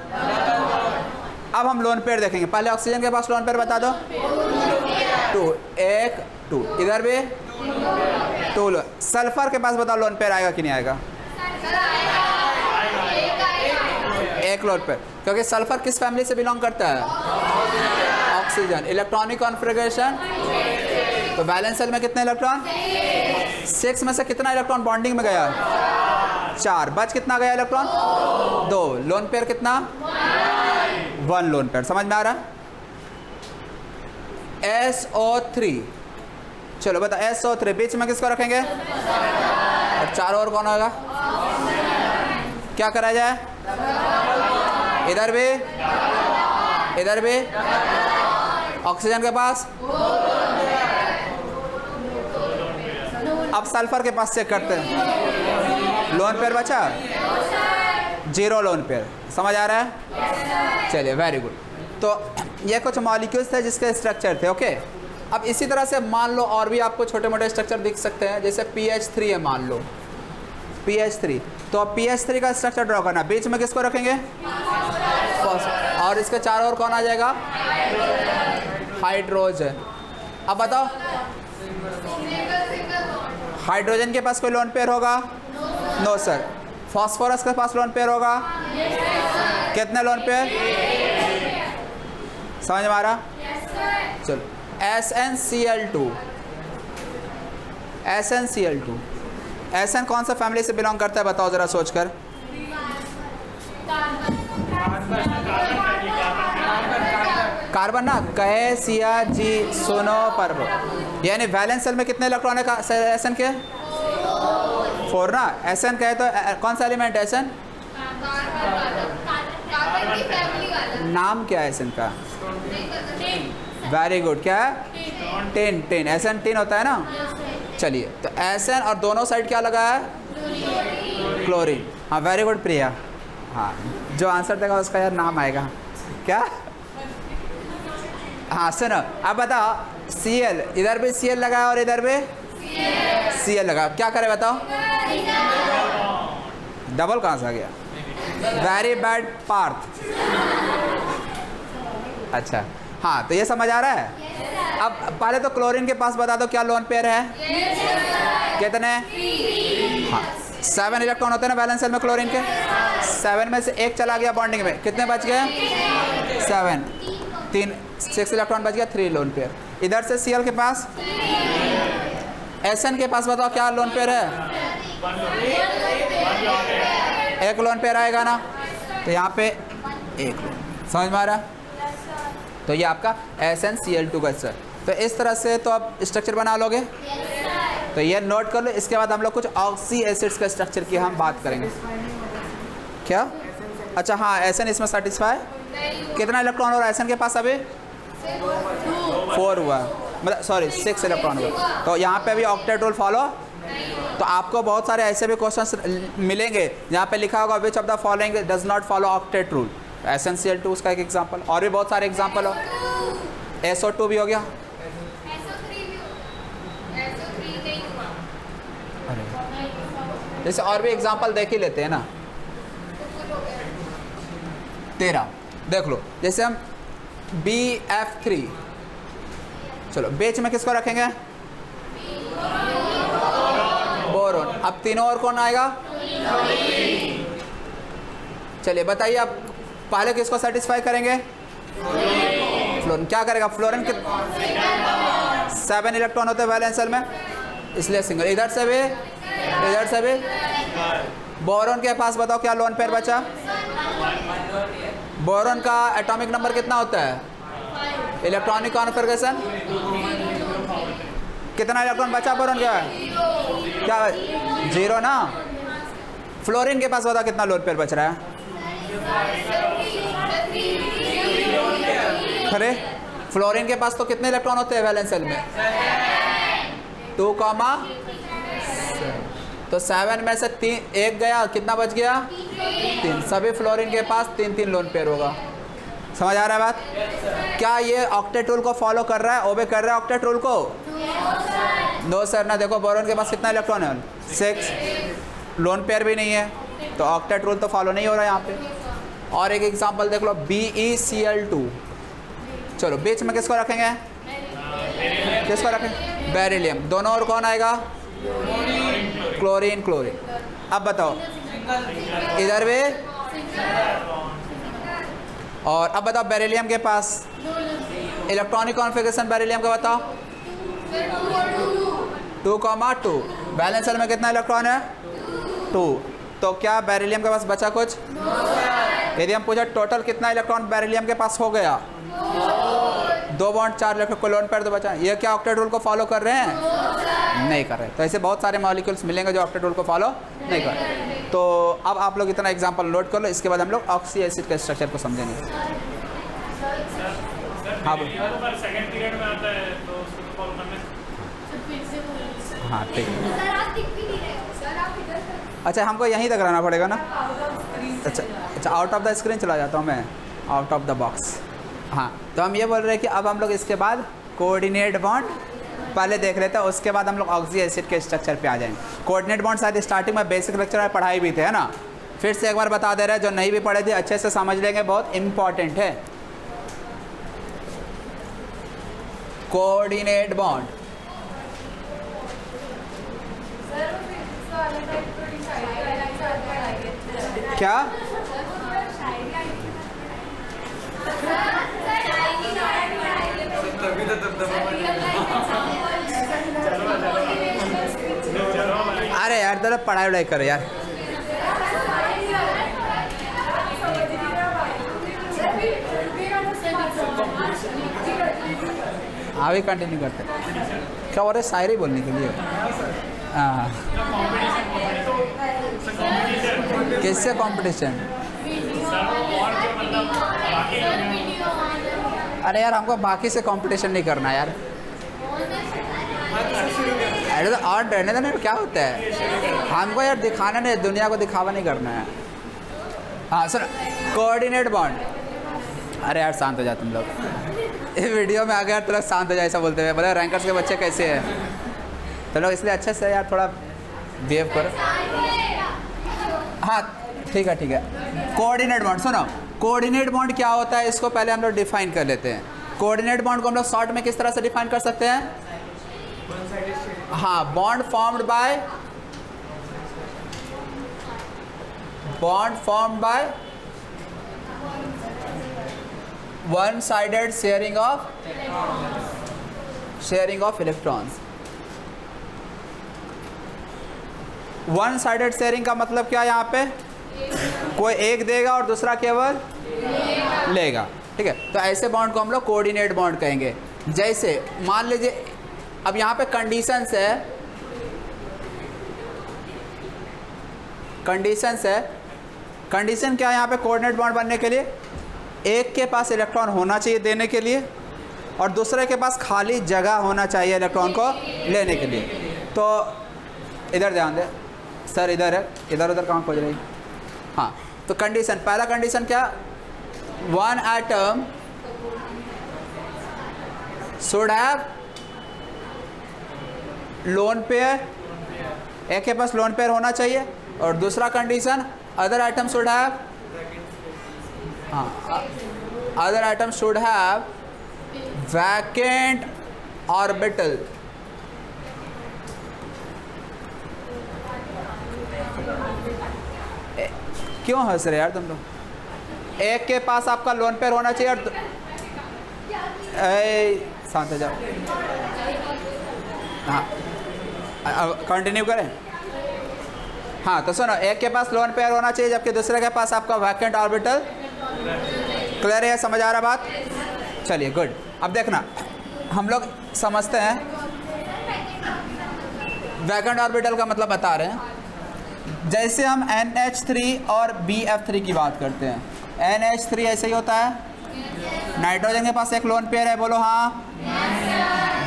अब हम लोन पेयर देखेंगे, पहले ऑक्सीजन के पास लोन पेयर बता दो, 2, 1 2, इधर भी 2। सल्फर के पास बताओ लोन पेयर आएगा कि नहीं आएगा, एक लोन पेयर, क्योंकि सल्फर किस फैमिली से बिलोंग करता है? ऑक्सीजन। इलेक्ट्रॉनिक कॉन्फ़िगरेशन, तो वैलेंस शेल में कितने इलेक्ट्रॉन? 6 में से कितना इलेक्ट्रॉन बॉन्डिंग में गया? 4। बच कितना गया इलेक्ट्रॉन? 2। लोन पेयर कितना? 1 लोन पेयर। समझ में आ रहा है? SO3, चलो बता, SO3 बीच में किसको रखेंगे? और चारों ओर कौन होगा? क्या करा जाए? इधर भी, इधर भी, ऑक्सीजन के पास। अब सल्फर के पास चेक करते हैं। लोन पेयर बचा? 0 लोन पेयर। समझ आ रहा है? चलिए, वेरी गुड। तो ये कुछ मॉलिक्यूल्स थे जिसके स्ट्रक्चर थे। ओके, अब इसी तरह से मान लो और भी आपको छोटे मोटे स्ट्रक्चर दिख सकते हैं, जैसे PH3 है, मान लो PH3। तो अब PH3 का स्ट्रक्चर ड्रॉ करना, बीच में किसको रखेंगे? और इसके चारों ओर कौन आ जाएगा? हाइड्रोजन। अब बताओ, हाइड्रोजन के पास कोई लोन पेयर होगा? No sir. फास्फोरस के पास लोन पेयर होगा? कितने लोन पेयर? समझ में आ रहा? चलो, SnCl2। SnCl2, SN कौन सा फैमिली से बिलोंग करता है बताओ ज़रा सोचकर। कार्बन ना, कहे सिया जी सुनो पर्व। यानी वैलेंस शेल में कितने इलेक्ट्रॉन है SN के? 4 ना। SN कहे तो कौन सा एलिमेंट है SN? नाम क्या है SN का? वेरी गुड, क्या है? टिन। SN टिन होता है ना। चलिए, तो SN और दोनों साइड क्या लगा है? क्लोरीन। हाँ, वेरी गुड प्रिया। हाँ, जो आंसर देगा उसका यार नाम आएगा। क्या? हाँ सुनो, अब बताओ, Cl, इधर भी Cl लगा है और इधर भी Cl लगा, क्या करे बताओ? डबल कहाँ से आ गया? Very bad Parth. अच्छा, हाँ, तो ये समझ आ रहा है? अब पहले तो क्लोरीन के पास बता दो क्या लोन पेयर है? कितने? हाँ, 7 इलेक्ट्रॉन होते हैं ना वैलेंस शेल में क्लोरीन के। 7 में से 1 चला गया बॉन्डिंग में, कितने बच गए? 7। 6 इलेक्ट्रॉन बच गया, 3 लोन पेयर। इधर से Cl के पास, SN के पास बताओ क्या लोन पेयर है? 1 लोन पेयर आएगा ना, तो यहाँ पे 1 लोन। समझ में आ रहा? तो ये आपका SnCl2 का सर। तो इस तरह से तो आप स्ट्रक्चर बना लोगे। तो ये नोट कर लो। इसके बाद हम लोग कुछ ऑक्सी एसिड्स का स्ट्रक्चर की हम बात करेंगे। क्या? अच्छा हाँ, SN इसमें सेटिस्फाई। कितना इलेक्ट्रॉन हो रहा है SN के पास अभी? 4 हुआ, मतलब सॉरी 6 इलेक्ट्रॉन हुआ। तो यहाँ पे अभी ऑक्टेट रूल फॉलो। तो आपको बहुत सारे ऐसे भी क्वेश्चंस मिलेंगे जहाँ पे लिखा होगा which of the following does not follow octet rule. SnCl2 उसका एक एग्जांपल, और भी बहुत सारे एग्जांपल हो। SO2 भी हो गया। जैसे और भी एग्जांपल देख ही लेते हैं ना। 13 देख लो, जैसे हम BF3, चलो बीच में किसको रखेंगे? बोरोन। अब तीनों और कौन आएगा? चलिए बताइए, अब पहले किसको सेटिस्फाई करेंगे? फ्लोरीन। क्या करेगा फ्लोरीन? 7 इलेक्ट्रॉन होते हैं वैलेंस शेल में, इसलिए सिंगल। इधर से भी, इधर से भी। बोरोन के पास बताओ क्या लोन पेयर बचा? बोरोन का एटॉमिक नंबर कितना होता है? इलेक्ट्रॉनिक कॉन्फ़िगरेशन कितना इलेक्ट्रॉन बचा बोरोन का? क्या? 0 ना। फ्लोरीन के पास बताओ कितना लोन पेयर बच रहा है? अरे फ्लोरीन के पास तो कितने इलेक्ट्रॉन होते हैं वैलेंस शेल में? 2, तो 7 में से 1 गया, कितना बच गया? 3। सभी फ्लोरीन के पास 3 लोन पेयर होगा। समझ आ रहा है बात? क्या ये ऑक्टेट रूल को फॉलो कर रहा है? ओबे कर रहा है ऑक्टेट रूल को? नो सर ना। देखो बोरोन के पास कितना इलेक्ट्रॉन है? 6, लोन पेयर भी नहीं है, तो ऑक्टेट रूल तो फॉलो नहीं हो रहा है यहाँ पे। और एक एग्जांपल देख लो, BeCl2। चलो बीच में किसको रखेंगे? किसको रखेंगे? बेरिलियम। दोनों और कौन आएगा? क्लोरीन। अब बताओ, इधर भी और अब बताओ बेरिलियम के पास इलेक्ट्रॉनिक कॉन्फ़िगरेशन बेरिलियम का बताओ 2,2। बैलेंसर में कितना इलेक्ट्रॉन है 2। तो क्या बेरिलियम के पास बचा कुछ? यदि हम पूछा टोटल कितना इलेक्ट्रॉन बेरिलियम के पास हो गया 2 बॉन्ड 4 इलेक्ट्रॉन को लोन पेयर तो बचा। ये क्या ऑक्टेट रूल को फॉलो कर रहे हैं? नहीं कर रहे। तो ऐसे बहुत सारे मॉलिक्यूल्स मिलेंगे जो ऑक्टेट रूल को फॉलो नहीं कर रहे। तो अब आप लोग इतना एग्जांपल नोट कर लो, इसके बाद हम लोग ऑक्सी एसिड के स्ट्रक्चर को समझेंगे। हाँ सेकंड पीरियड में आता है तो उसको फॉलो करने। हाँ ठीक है। अच्छा हमको यहीं तक रहना पड़ेगा ना? अच्छा आउट ऑफ द स्क्रीन चला जाता हूँ मैं, आउट ऑफ द बॉक्स। हाँ तो हम ये बोल रहे हैं कि अब हम लोग इसके बाद कोऑर्डिनेट बॉन्ड पहले देख लेते हैं, उसके बाद हम लोग ऑक्सी एसिड के स्ट्रक्चर पे आ जाएंगे। कोऑर्डिनेट बॉन्ड शायद स्टार्टिंग में बेसिक लेक्चर में पढ़ाई भी थे, है ना? फिर से एक बार बता दे रहे हैं, जो नहीं भी पढ़े थे अच्छे से समझ लेंगे, बहुत इंपॉर्टेंट है। कोऑर्डिनेट बॉन्ड क्या? अरे यार जरा पढ़ाई वढ़ाई करो यार। अभी कंटिन्यू करते क्या हो रहा है? शायरी बोलने के लिए। हाँ किससे कंपटीशन? अरे यार हमको बाकी से कंपटीशन नहीं करना यार। अरे तो और रहने देना क्या होता है? हमको यार दिखाना नहीं, दुनिया को दिखावा नहीं करना है। हाँ सुन, कोऑर्डिनेट बॉन्ड। अरे यार शांत हो जाओ तुम लोग, इस वीडियो में आ गया तो लोग शांत हो जाए ऐसा बोलते हुए। बोले रैंकर्स के बच्चे कैसे हैं तो लोग, इसलिए अच्छे से यार थोड़ा बिहेव करो। हाँ ठीक है ठीक है। कोऑर्डिनेट बॉन्ड सुनो, कोऑर्डिनेट बॉन्ड क्या होता है इसको पहले हम लोग डिफाइन कर लेते हैं। कोऑर्डिनेट बॉन्ड को हम लोग शॉर्ट में किस तरह से डिफाइन कर सकते हैं? हाँ bond formed by one sided sharing of electrons. One sided sharing का मतलब क्या है? यहाँ पे कोई एक देगा और दूसरा केवल लेगा, ठीक है? तो ऐसे बॉन्ड को हम लोग कोऑर्डिनेट बॉन्ड कहेंगे। जैसे मान लीजिए अब यहाँ पे कंडीशंस है, कंडीशन क्या है यहाँ पे कोऑर्डिनेट बॉन्ड बनने के लिए? एक के पास इलेक्ट्रॉन होना चाहिए देने के लिए और दूसरे के पास खाली जगह होना चाहिए इलेक्ट्रॉन को लेने के लिए। तो इधर ध्यान दे सर, इधर है, इधर उधर कहाँ खोज रही? हाँ तो कंडीशन, पहला कंडीशन क्या? One atom should have lone pair, एक के पास लोन पेयर होना चाहिए। और दूसरा condition other atom should have, हाँ other atom should have vacant orbital. क्यों हंस रहे यार तुम लोग? एक के पास आपका लोन पेयर होना चाहिए और शांत हो जाओ। हाँ कंटिन्यू करें। हाँ तो सुनो, एक के पास लोन पेयर होना चाहिए जबकि दूसरे के पास आपका वैकेंट ऑर्बिटल। क्लियर है? समझ आ रहा बात? चलिए गुड। अब देखना हम लोग समझते हैं वैकेंट ऑर्बिटल का मतलब बता रहे हैं। जैसे हम NH3 और BF3 की बात करते हैं, NH3 ऐसे ही होता है, नाइट्रोजन के पास एक लोन पेयर है, बोलो हाँ।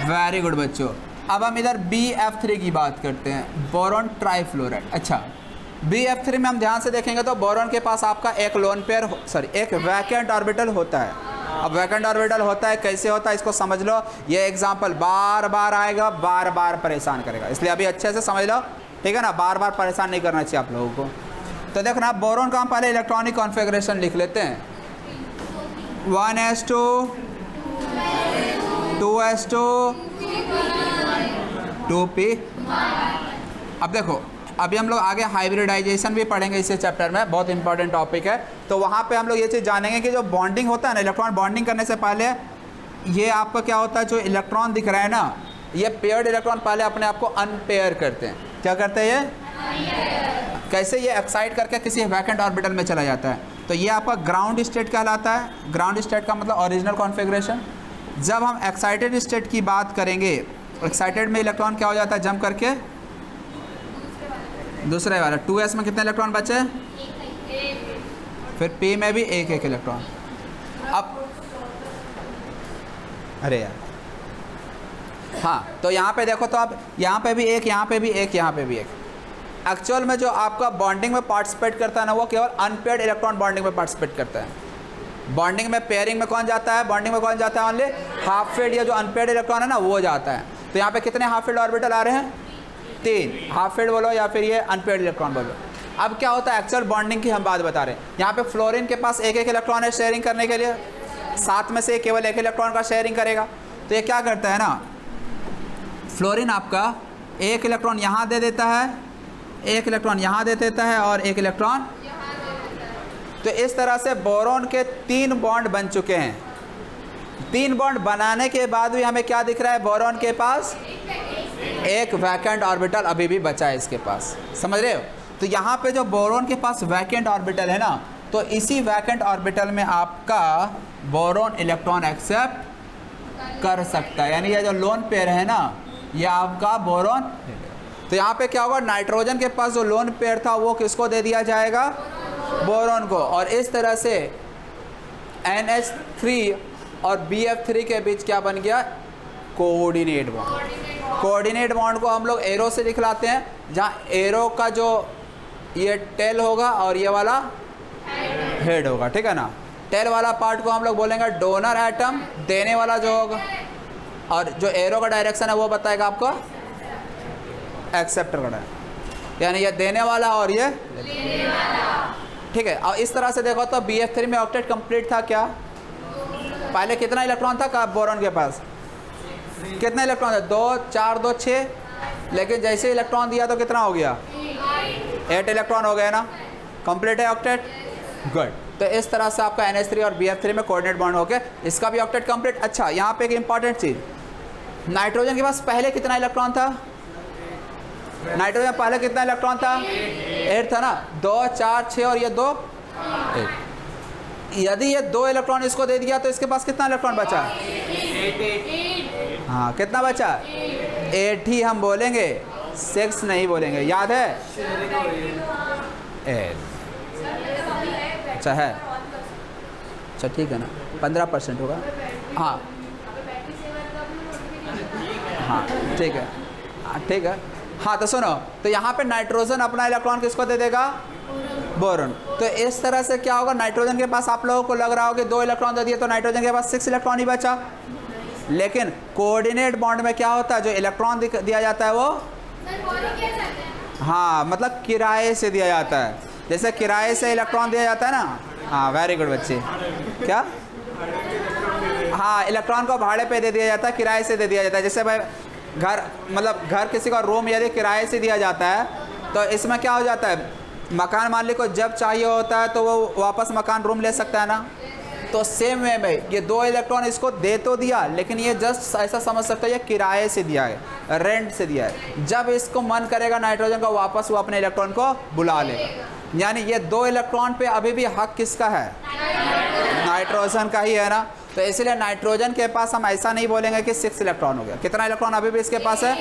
वेरी गुड बच्चों। अब हम इधर BF3 की बात करते हैं, बोरॉन ट्राइफ्लोराइड। अच्छा BF3 में हम ध्यान से देखेंगे तो बोरॉन के पास आपका एक लोन पेयर एक वैकेंट ऑर्बिटल होता है। अब वैकेंट ऑर्बिटल होता है, कैसे होता है इसको समझ लो। ये एग्जांपल बार बार आएगा, बार बार परेशान करेगा, इसलिए अभी अच्छे से समझ लो, ठीक है ना? बार बार परेशान नहीं करना चाहिए आप लोगों को। तो देखना बोरॉन का हम पहले इलेक्ट्रॉनिक कॉन्फ़िगरेशन लिख लेते हैं। 1s2 2s2 2p। अब देखो अभी हम लोग आगे हाइब्रिडाइजेशन भी पढ़ेंगे इसी चैप्टर में, बहुत इंपॉर्टेंट टॉपिक है। तो वहाँ पे हम लोग ये चीज़ जानेंगे कि जो बॉन्डिंग होता है ना, इलेक्ट्रॉन बॉन्डिंग करने से पहले ये आपका क्या होता है, जो इलेक्ट्रॉन दिख रहा है ना, ये पेयर्ड इलेक्ट्रॉन पहले अपने आप को अनपेयर करते हैं। क्या करते हैं ये? कैसे? ये एक्साइट करके किसी वैकेंट ऑर्बिटल में चला जाता है। तो ये आपका ग्राउंड स्टेट कहलाता है। ग्राउंड स्टेट का मतलब ओरिजिनल कॉन्फ़िगरेशन। जब हम एक्साइटेड स्टेट की बात करेंगे, एक्साइटेड में इलेक्ट्रॉन क्या हो जाता है, जंप करके दूसरे वाला 2s में कितने इलेक्ट्रॉन बचे? फिर p में भी एक इलेक्ट्रॉन। अब अरे यार, हाँ, तो यहाँ पे देखो, तो आप यहाँ पे भी एक, यहाँ पे भी एक, यहाँ पे भी एक। एक्चुअल में जो आपका बॉन्डिंग में पार्टिसिपेट करता है ना, वो केवल अनपेयर्ड इलेक्ट्रॉन बॉन्डिंग में पार्टिसिपेट करता है। बॉन्डिंग में पेयरिंग में कौन जाता है? बॉन्डिंग में कौन जाता है? ओनली हाफ फेड या जो अनपेयर्ड इलेक्ट्रॉन है ना, वो जाता है। तो यहाँ पे कितने हाफ फेड ऑर्बिटल आ रहे हैं? 3। हाफ फेड बोलो या फिर ये अनपेयर्ड इलेक्ट्रॉन बोलो। अब क्या होता है, एक्चुअल बॉन्डिंग की हम बात बता रहे हैं। यहाँ पे फ्लोरीन के पास एक इलेक्ट्रॉन है शेयरिंग करने के लिए, 7 में से केवल एक इलेक्ट्रॉन का शेयरिंग करेगा। तो ये क्या करता है ना, फ्लोरीन आपका एक इलेक्ट्रॉन यहाँ दे देता है, एक इलेक्ट्रॉन यहाँ दे देता है और एक इलेक्ट्रॉन। तो इस तरह से बोरॉन के 3 बॉन्ड बन चुके हैं। 3 बॉन्ड बनाने के बाद भी हमें क्या दिख रहा है, बोरॉन के पास एक वैकेंट ऑर्बिटल अभी भी बचा है इसके पास। समझ रहे हो? तो यहाँ पे जो बोरॉन के पास वैकेंट ऑर्बिटल है ना, तो इसी वैकेंट ऑर्बिटल में आपका बोरॉन इलेक्ट्रॉन एक्सेप्ट कर सकता है। यानी ये जो लोन पेयर है ना, ये आपका बोरॉन। तो यहाँ पे क्या होगा, नाइट्रोजन के पास जो लोन पेयर था वो किसको दे दिया जाएगा? बोरॉन को। और इस तरह से NH3 और BF3 के बीच क्या बन गया? Coordinate bond. कोऑर्डिनेट बॉन्ड को हम लोग एरो से दिखलाते हैं, जहाँ एरो का जो ये टेल होगा और ये वाला हेड होगा, ठीक है ना। टेल वाला पार्ट को हम लोग बोलेंगे डोनर एटम, देने वाला जो होगा, और जो एरो का डायरेक्शन है वो बताएगा आपको एक्सेप्टर का डायरेक्शन, यानी ये देने वाला और ये लेने वाला, ठीक है। और इस तरह से देखो तो BF3 में ऑक्टेट कंप्लीट था क्या? पहले कितना इलेक्ट्रॉन था बोरॉन के पास? कितना इलेक्ट्रॉन था? 2 4 2 6। लेकिन जैसे इलेक्ट्रॉन दिया तो कितना हो गया? 8 इलेक्ट्रॉन हो गया ना। कंप्लीट है ऑक्टेट, गुड। तो इस तरह से आपका NH3 और BF3 में कोऑर्डिनेट बॉन्ड हो गया, इसका भी ऑक्टेट कंप्लीट। अच्छा, यहाँ पे एक इंपॉर्टेंट चीज़, नाइट्रोजन के पास पहले कितना इलेक्ट्रॉन था? नाइट्रोजन पहले कितना इलेक्ट्रॉन था? 8 था ना। 2 4 6 और ये 2 8। यदि ये 2 इलेक्ट्रॉन इसको दे दिया तो इसके पास कितना इलेक्ट्रॉन बचा? 8। हाँ, कितना बचा? 8 ही हम बोलेंगे, 6 नहीं बोलेंगे, याद है? 8। अच्छा है, अच्छा ठीक है ना, 15% होगा। हाँ हाँ ठीक है, हाँ ठीक है। हाँ तो सुनो, तो यहाँ पे नाइट्रोजन अपना इलेक्ट्रॉन किसको दे देगा? बोरॉन। तो इस तरह से क्या होगा, नाइट्रोजन के पास आप लोगों को लग रहा होगा कि 2 इलेक्ट्रॉन दे दिए तो नाइट्रोजन के पास 6 इलेक्ट्रॉन ही बचा। लेकिन कोऑर्डिनेट बॉन्ड में क्या होता है, जो इलेक्ट्रॉन दिया जाता है वो हाँ मतलब किराए से दिया जाता है। जैसे किराए से इलेक्ट्रॉन दिया जाता है ना। हाँ वेरी गुड बच्चे, क्या? हाँ, इलेक्ट्रॉन को भाड़े पे दे दिया जाता है, किराए से दे दिया जाता है। जैसे भाई घर, मतलब घर किसी का रूम यदि किराए से दिया जाता है तो इसमें क्या हो जाता है, मकान मालिक को जब चाहिए होता है तो वो वापस मकान रूम ले सकता है ना। तो सेम वे में ये 2 इलेक्ट्रॉन इसको दे तो दिया, लेकिन ये जस्ट ऐसा समझ सकते हो ये किराए से दिया है, रेंट से दिया है। जब इसको मन करेगा नाइट्रोजन का, वापस वो अपने इलेक्ट्रॉन को बुला लेगा। यानी ये 2 इलेक्ट्रॉन पे अभी भी हक किसका है? नाइट्रोजन का ही है ना। तो इसलिए नाइट्रोजन के पास हम ऐसा नहीं बोलेंगे कि 6 इलेक्ट्रॉन हो गया। कितना इलेक्ट्रॉन अभी भी इसके पास है?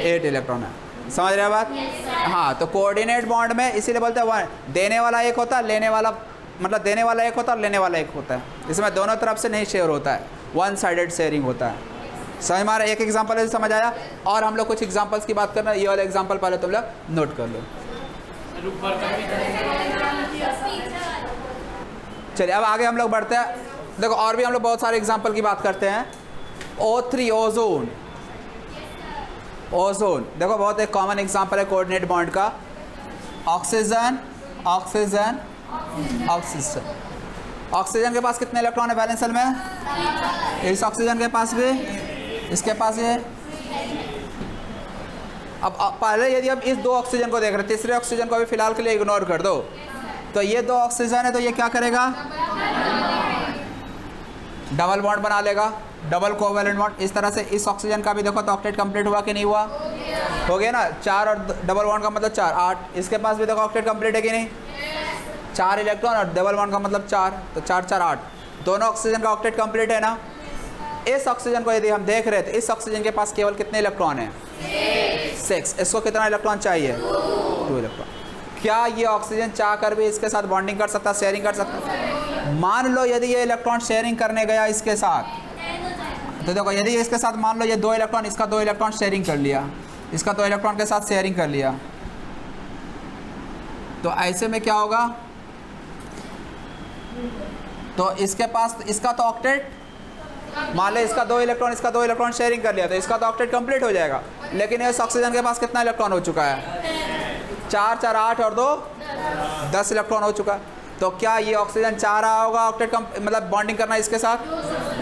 8 इलेक्ट्रॉन है। समझ रहे हैं बात? हाँ, तो कोऑर्डिनेट बॉन्ड में इसीलिए बोलते हैं देने वाला एक होता है, लेने वाला मतलब देने वाला एक होता है और लेने वाला एक होता है। इसमें दोनों तरफ से नहीं शेयर होता है, 1 साइडेड शेयरिंग होता है। समझ में आ रहा है? एक एग्जाम्पल है, समझ आया? और हम लोग कुछ एग्जाम्पल्स की बात करना, ये वाला एग्जाम्पल पहले तुम लोग नोट कर लो। चलिए अब आगे हम लोग बढ़ते हैं। देखो और भी हम लोग बहुत सारे एग्जाम्पल की बात करते हैं। O3 ozone. ओजोन देखो बहुत एक कॉमन एग्जाम्पल है कोऑर्डिनेट बॉन्ड का। Oxygen oxygen oxygen. ऑक्सीजन के पास कितने इलेक्ट्रॉन है वैलेंस शेल में? इस ऑक्सीजन के पास भी, इसके पास ये। अब पहले यदि अब इस 2 ऑक्सीजन को देख रहे हैं, तीसरे ऑक्सीजन को भी फिलहाल के लिए इग्नोर कर दो। तो ये 2 ऑक्सीजन है तो ये क्या करेगा, डबल बॉन्ड बना लेगा, डबल कोवेलेंट बॉन्ड। इस तरह से इस ऑक्सीजन का भी देखो तो ऑक्टेट कंप्लीट हुआ कि नहीं हुआ, हो गया ना। 4 और डबल बॉन्ड का मतलब 4, 8। इसके पास भी देखो ऑक्टेट कंप्लीट है कि नहीं, 4 इलेक्ट्रॉन और डबल बॉन्ड का मतलब 4, तो 4 4 8, दोनों ऑक्सीजन का ऑक्टेट कंप्लीट है ना। इस ऑक्सीजन को यदि हम देख रहे हैं तो इस ऑक्सीजन के पास केवल कितने इलेक्ट्रॉन हैं, 6। इसको कितना इलेक्ट्रॉन चाहिए, 2 इलेक्ट्रॉन। क्या ये ऑक्सीजन चाह कर भी इसके साथ बॉन्डिंग कर सकता, शेयरिंग कर सकता? मान लो यदि ये इलेक्ट्रॉन शेयरिंग करने गया इसके साथ, तो देखो यदि इसके साथ मान लो ये 2 इलेक्ट्रॉन, इसका 2 इलेक्ट्रॉन शेयरिंग कर लिया, इसका 2 इलेक्ट्रॉन के साथ शेयरिंग कर लिया, तो ऐसे में क्या होगा, तो इसके पास इसका तो ऑक्टेट, मान लो इसका 2 इलेक्ट्रॉन, इसका 2 इलेक्ट्रॉन शेयरिंग कर लिया, तो इसका तो ऑक्टेट कंप्लीट हो जाएगा। लेकिन इस ऑक्सीजन के पास कितना इलेक्ट्रॉन हो चुका है, 4 4 8 और 2 10 इलेक्ट्रॉन हो चुका है। तो क्या ये ऑक्सीजन चाह रहा होगा ऑक्टेट मतलब बॉन्डिंग करना इसके साथ,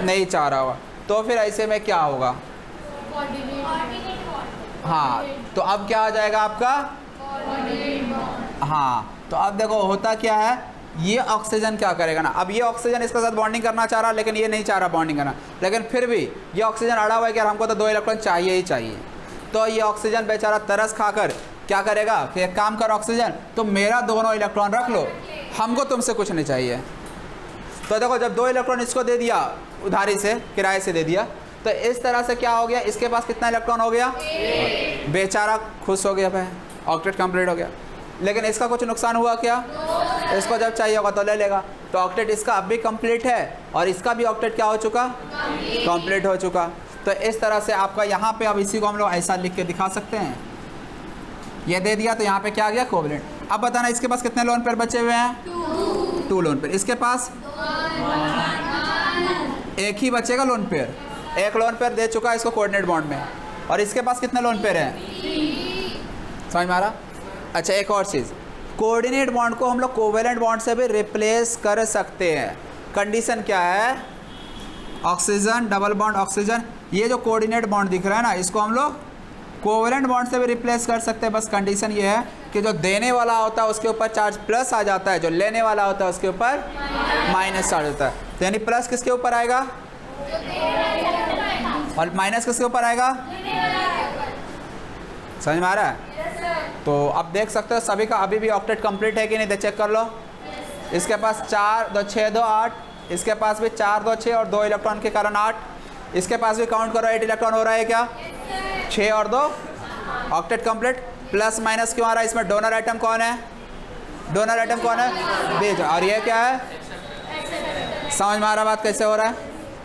नहीं चाह रहा होगा। तो फिर ऐसे में क्या होगा, हाँ, तो अब क्या आ जाएगा आपका, हाँ, तो अब देखो होता क्या है, ये ऑक्सीजन क्या करेगा ना, अब ये ऑक्सीजन इसके साथ बॉन्डिंग करना चाह रहा, लेकिन ये नहीं चाह रहा बॉन्डिंग करना, लेकिन फिर भी ये ऑक्सीजन अड़ा हुआ है कि यार हमको तो 2 इलेक्ट्रॉन चाहिए ही चाहिए। तो ये ऑक्सीजन बेचारा तरस खाकर क्या करेगा कि एक काम कर ऑक्सीजन, तो मेरा दोनों इलेक्ट्रॉन रख लो, हमको तुमसे कुछ नहीं चाहिए। तो देखो जब 2 इलेक्ट्रॉन इसको दे दिया उधारी से, किराए से दे दिया, तो इस तरह से क्या हो गया, इसके पास कितना इलेक्ट्रॉन हो गया, बेचारा खुश हो गया, भाई ऑक्टेट कंप्लीट हो गया। लेकिन इसका कुछ नुकसान हुआ क्या, इसको जब चाहिए होगा तो ले लेगा। तो ऑक्टेट इसका अब भी कंप्लीट है और इसका भी ऑक्टेट क्या हो चुका, कंप्लीट हो चुका। तो इस तरह से आपका यहाँ पे, अब इसी को हम लोग ऐसा लिख के दिखा सकते हैं, ये दे दिया तो यहाँ पे क्या आ गया, कोवेलेंट। अब बताना इसके पास कितने लोन पेयर बचे हुए हैं, 2 लोन पेयर। इसके पास एक ही बचेगा लोन पेयर, एक लोन पेयर दे चुका है इसको कोऑर्डिनेट बॉन्ड में, और इसके पास कितने लोन पेयर हैं, समझ में आ रहा। अच्छा, एक और चीज़, कोऑर्डिनेट बॉन्ड को हम लोग कोवेलेंट बॉन्ड से भी रिप्लेस कर सकते हैं। कंडीशन क्या है, ऑक्सीजन डबल बॉन्ड ऑक्सीजन, ये जो कोऑर्डिनेट बॉन्ड दिख रहा है ना, इसको हम लोग कोवेलेंट बॉन्ड से भी रिप्लेस कर सकते हैं। बस कंडीशन ये है कि जो देने वाला होता है उसके ऊपर चार्ज प्लस आ जाता है, जो लेने वाला होता है उसके ऊपर माइनस चार्ज होता है। तो यानी प्लस किसके ऊपर आएगा और माइनस किसके ऊपर आएगा, समझ में आ रहा है। तो अब देख सकते हो सभी का अभी भी ऑक्टेट कंप्लीट है कि नहीं, चेक कर लो। इसके पास 4 2 6 2 8, इसके पास भी 4 2 6 और 2 इलेक्ट्रॉन के कारण 8, इसके पास भी काउंट करो 8 इलेक्ट्रॉन हो रहा है क्या, 6 और 2 ऑक्टेट कंप्लीट। प्लस माइनस क्यों आ रहा है, इसमें डोनर आइटम कौन है, डोनर आइटम कौन है, बीज, और ये क्या है, समझ में आ रहा बात कैसे हो रहा है।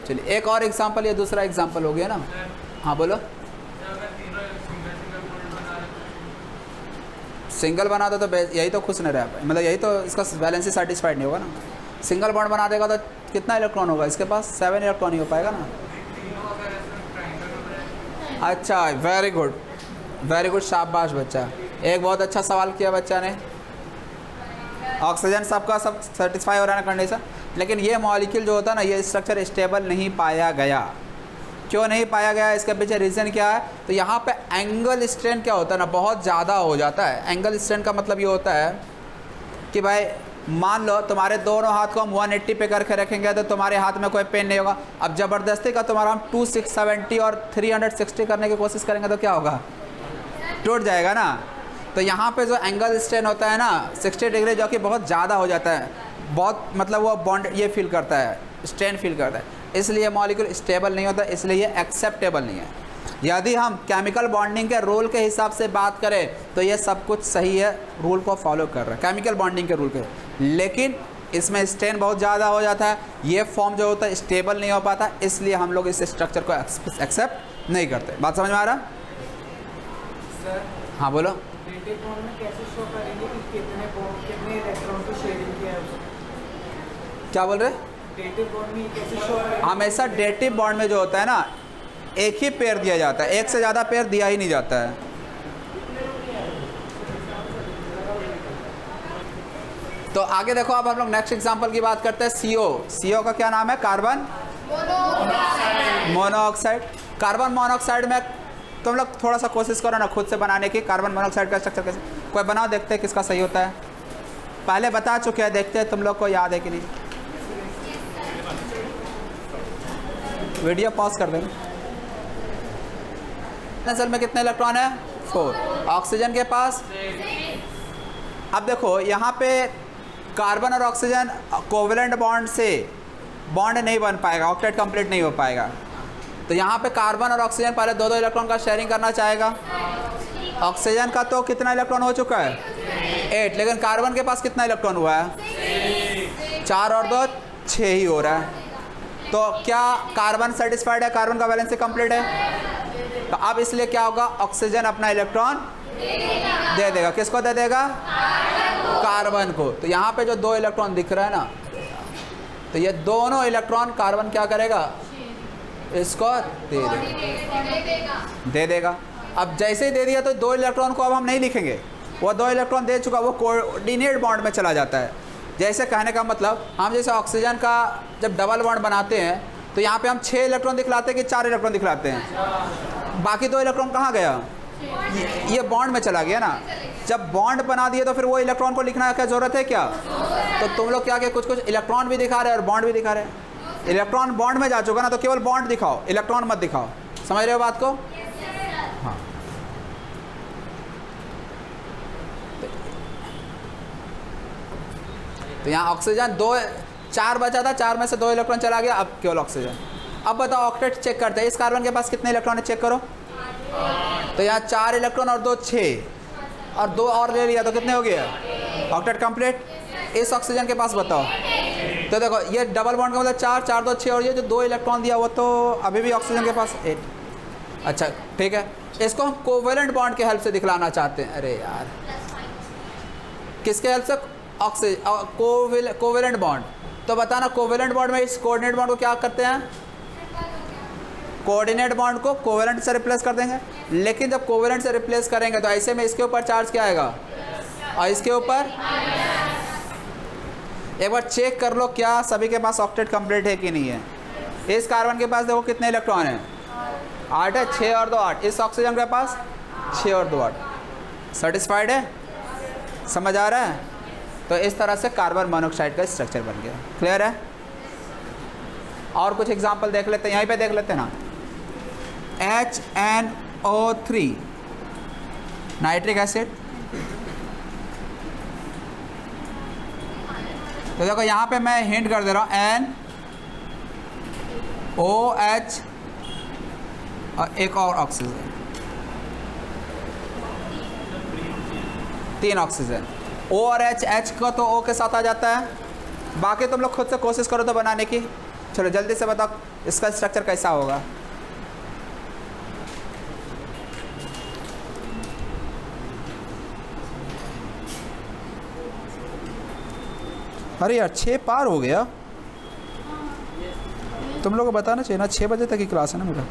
चलिए एक और एग्जांपल, ये दूसरा एग्जांपल हो गया ना, हाँ बोलो। सिंगल बना दो तो यही तो खुश नहीं रहा, मतलब यही तो इसका बैलेंस ही सेटिस्फाइड नहीं होगा ना। सिंगल बॉन्ड बना देगा तो कितना इलेक्ट्रॉन होगा इसके पास, 7 इलेक्ट्रॉन ही हो पाएगा ना। अच्छा, वेरी गुड, शाबाश बच्चा, एक बहुत अच्छा सवाल किया बच्चा ने। ऑक्सीजन सबका सब सेटिस्फाई हो रहा है ना कंडीशन, लेकिन ये मॉलिक्यूल जो होता है ना, ये स्ट्रक्चर स्टेबल नहीं पाया गया। क्यों नहीं पाया गया, इसके पीछे रीज़न क्या है, तो यहाँ पे एंगल स्ट्रेन क्या होता है ना, बहुत ज़्यादा हो जाता है। एंगल स्ट्रेन का मतलब ये होता है कि भाई मान लो तुम्हारे दोनों हाथ को हम 180 पे करके रखेंगे तो तुम्हारे हाथ में कोई पेन नहीं होगा। अब ज़बरदस्ती का तुम्हारा हम 270 और 360 करने की कोशिश करेंगे तो क्या होगा, टूट जाएगा ना। तो यहाँ पे जो एंगल स्ट्रेन होता है ना 60 डिग्री, जो कि बहुत ज़्यादा हो जाता है, बहुत मतलब वो बॉन्ड ये फील करता है, स्ट्रेन फील करता है, इसलिए मॉलिक्यूल स्टेबल नहीं होता, इसलिए ये एक्सेप्टेबल नहीं है। यदि हम केमिकल बॉन्डिंग के रूल के हिसाब से बात करें तो ये सब कुछ सही है, रूल को फॉलो कर रहा है केमिकल बॉन्डिंग के रूल के, लेकिन इसमें स्ट्रेन बहुत ज़्यादा हो जाता है, ये फॉर्म जो होता है स्टेबल नहीं हो पाता, इसलिए हम लोग इस स्ट्रक्चर को एक्सेप्ट नहीं करते। बात समझ में आ रहा, हाँ बोलो। क्या बोल रहे, हमेशा डेटिव बॉन्ड में जो होता है ना, एक ही पेयर दिया जाता है, एक से ज़्यादा पेयर दिया ही नहीं जाता है। तो आगे देखो, अब हम लोग नेक्स्ट एग्जांपल की बात करते हैं। CO का क्या नाम है, कार्बन मोनोऑक्साइड। कार्बन मोनोऑक्साइड में तुम लोग थोड़ा सा कोशिश करो ना खुद से बनाने की। कार्बन मोनोऑक्साइड का स्ट्रक्चर कैसे, कोई बनाओ, देखते हैं किसका सही होता है। पहले बता चुके हैं, देखते हैं तुम लोग को याद है कि नहीं। वीडियो पॉज कर देना। सेल में कितने इलेक्ट्रॉन है? 4। ऑक्सीजन के पास, अब देखो यहाँ पे कार्बन और ऑक्सीजन कोवेलेंट बॉन्ड से बॉन्ड नहीं बन पाएगा, ऑक्टेट कंप्लीट नहीं हो पाएगा। तो यहाँ पे कार्बन और ऑक्सीजन पहले 2-2 इलेक्ट्रॉन का शेयरिंग करना चाहेगा। ऑक्सीजन का तो कितना इलेक्ट्रॉन हो चुका है? 8, लेकिन कार्बन के पास कितना इलेक्ट्रॉन हुआ है? 4 और 2 6 ही हो रहा है। तो क्या कार्बन सेटिस्फाइड है? कार्बन का वैलेंसी कंप्लीट है। तो अब इसलिए क्या होगा, ऑक्सीजन अपना इलेक्ट्रॉन दे देगा। किसको दे देगा? कार्बन को। तो यहाँ पे जो 2 इलेक्ट्रॉन दिख रहा है ना, तो ये दोनों इलेक्ट्रॉन कार्बन क्या करेगा? इसको दे देगा। अब जैसे ही दे दिया तो 2 इलेक्ट्रॉन को अब हम नहीं लिखेंगे, वो 2 इलेक्ट्रॉन दे चुका, वो कोऑर्डिनेट बॉन्ड में चला जाता है। जैसे कहने का मतलब, हम जैसे ऑक्सीजन का जब डबल बॉन्ड बनाते हैं तो यहाँ पे हम 6 इलेक्ट्रॉन दिखलाते हैं कि 4 इलेक्ट्रॉन दिखलाते हैं? बाकी 2 इलेक्ट्रॉन कहाँ गया? ये बॉन्ड में चला गया ना। जब बॉन्ड बना दिए तो फिर वो इलेक्ट्रॉन को लिखना क्या ज़रूरत है क्या? तो तुम लोग क्या कुछ कुछ इलेक्ट्रॉन भी दिखा रहे हैं और बॉन्ड भी दिखा रहे हैं। इलेक्ट्रॉन बॉन्ड में जा चुका ना, तो केवल बॉन्ड दिखाओ, इलेक्ट्रॉन मत दिखाओ। समझ रहे हो बात को? हाँ। तो यहाँ ऑक्सीजन 4 बचा था, 4 में से 2 इलेक्ट्रॉन चला गया, अब केवल ऑक्सीजन। अब बताओ ऑक्टेट चेक करते हैं। इस कार्बन के पास कितने इलेक्ट्रॉन है? चेक करो। तो यहाँ 4 इलेक्ट्रॉन और 2 6, और 2 और ले लिया तो कितने हो गया? Octet complete. इस ऑक्सीजन के पास बताओ। तो देखो ये डबल बॉन्ड का मतलब 4 4 2 6, और ये जो 2 इलेक्ट्रॉन दिया वो तो अभी भी ऑक्सीजन के पास 8। अच्छा ठीक है, इसको हम कोवेलेंट बॉन्ड के हेल्प से दिखलाना चाहते हैं। अरे यार, किसके हेल्प से? Covalent bond. तो बताना कोवेलेंट बॉन्ड में इस कोऑर्डिनेट बॉन्ड को क्या करते हैं? कोऑर्डिनेट बॉन्ड को कोवेलेंट से रिप्लेस कर देंगे। लेकिन जब कोवेलेंट से रिप्लेस करेंगे तो ऐसे में इसके ऊपर चार्ज क्या आएगा? और इसके ऊपर एक बार चेक कर लो क्या सभी के पास ऑक्टेट कंप्लीट है कि नहीं है। इस कार्बन के पास देखो कितने इलेक्ट्रॉन हैं? 8 है, 6 और 2 8। इस ऑक्सीजन के पास 6 और 2 8। सेटिस्फाइड है? समझ आ रहा है? तो इस तरह से कार्बन मोनोऑक्साइड का स्ट्रक्चर बन गया। क्लियर है? और कुछ एग्जांपल देख लेते हैं, यहीं पे देख लेते हैं ना। HNO3 nitric acid. तो देखो यहाँ पे मैं हिंट कर दे रहा हूँ, NOH और एक और ऑक्सीजन, 3 ऑक्सीजन। O और H का तो O के साथ आ जाता है। बाकी तुम लोग खुद से कोशिश करो तो बनाने की। चलो जल्दी से बताओ इसका स्ट्रक्चर कैसा होगा। अरे यार 6 पार हो गया। तुम लोग को बताना चाहिए ना, 6 बजे तक की क्लास है ना मेरा।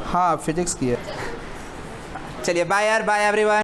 हाँ फिजिक्स की है। चलिए बाय यार, बाय एवरीवन।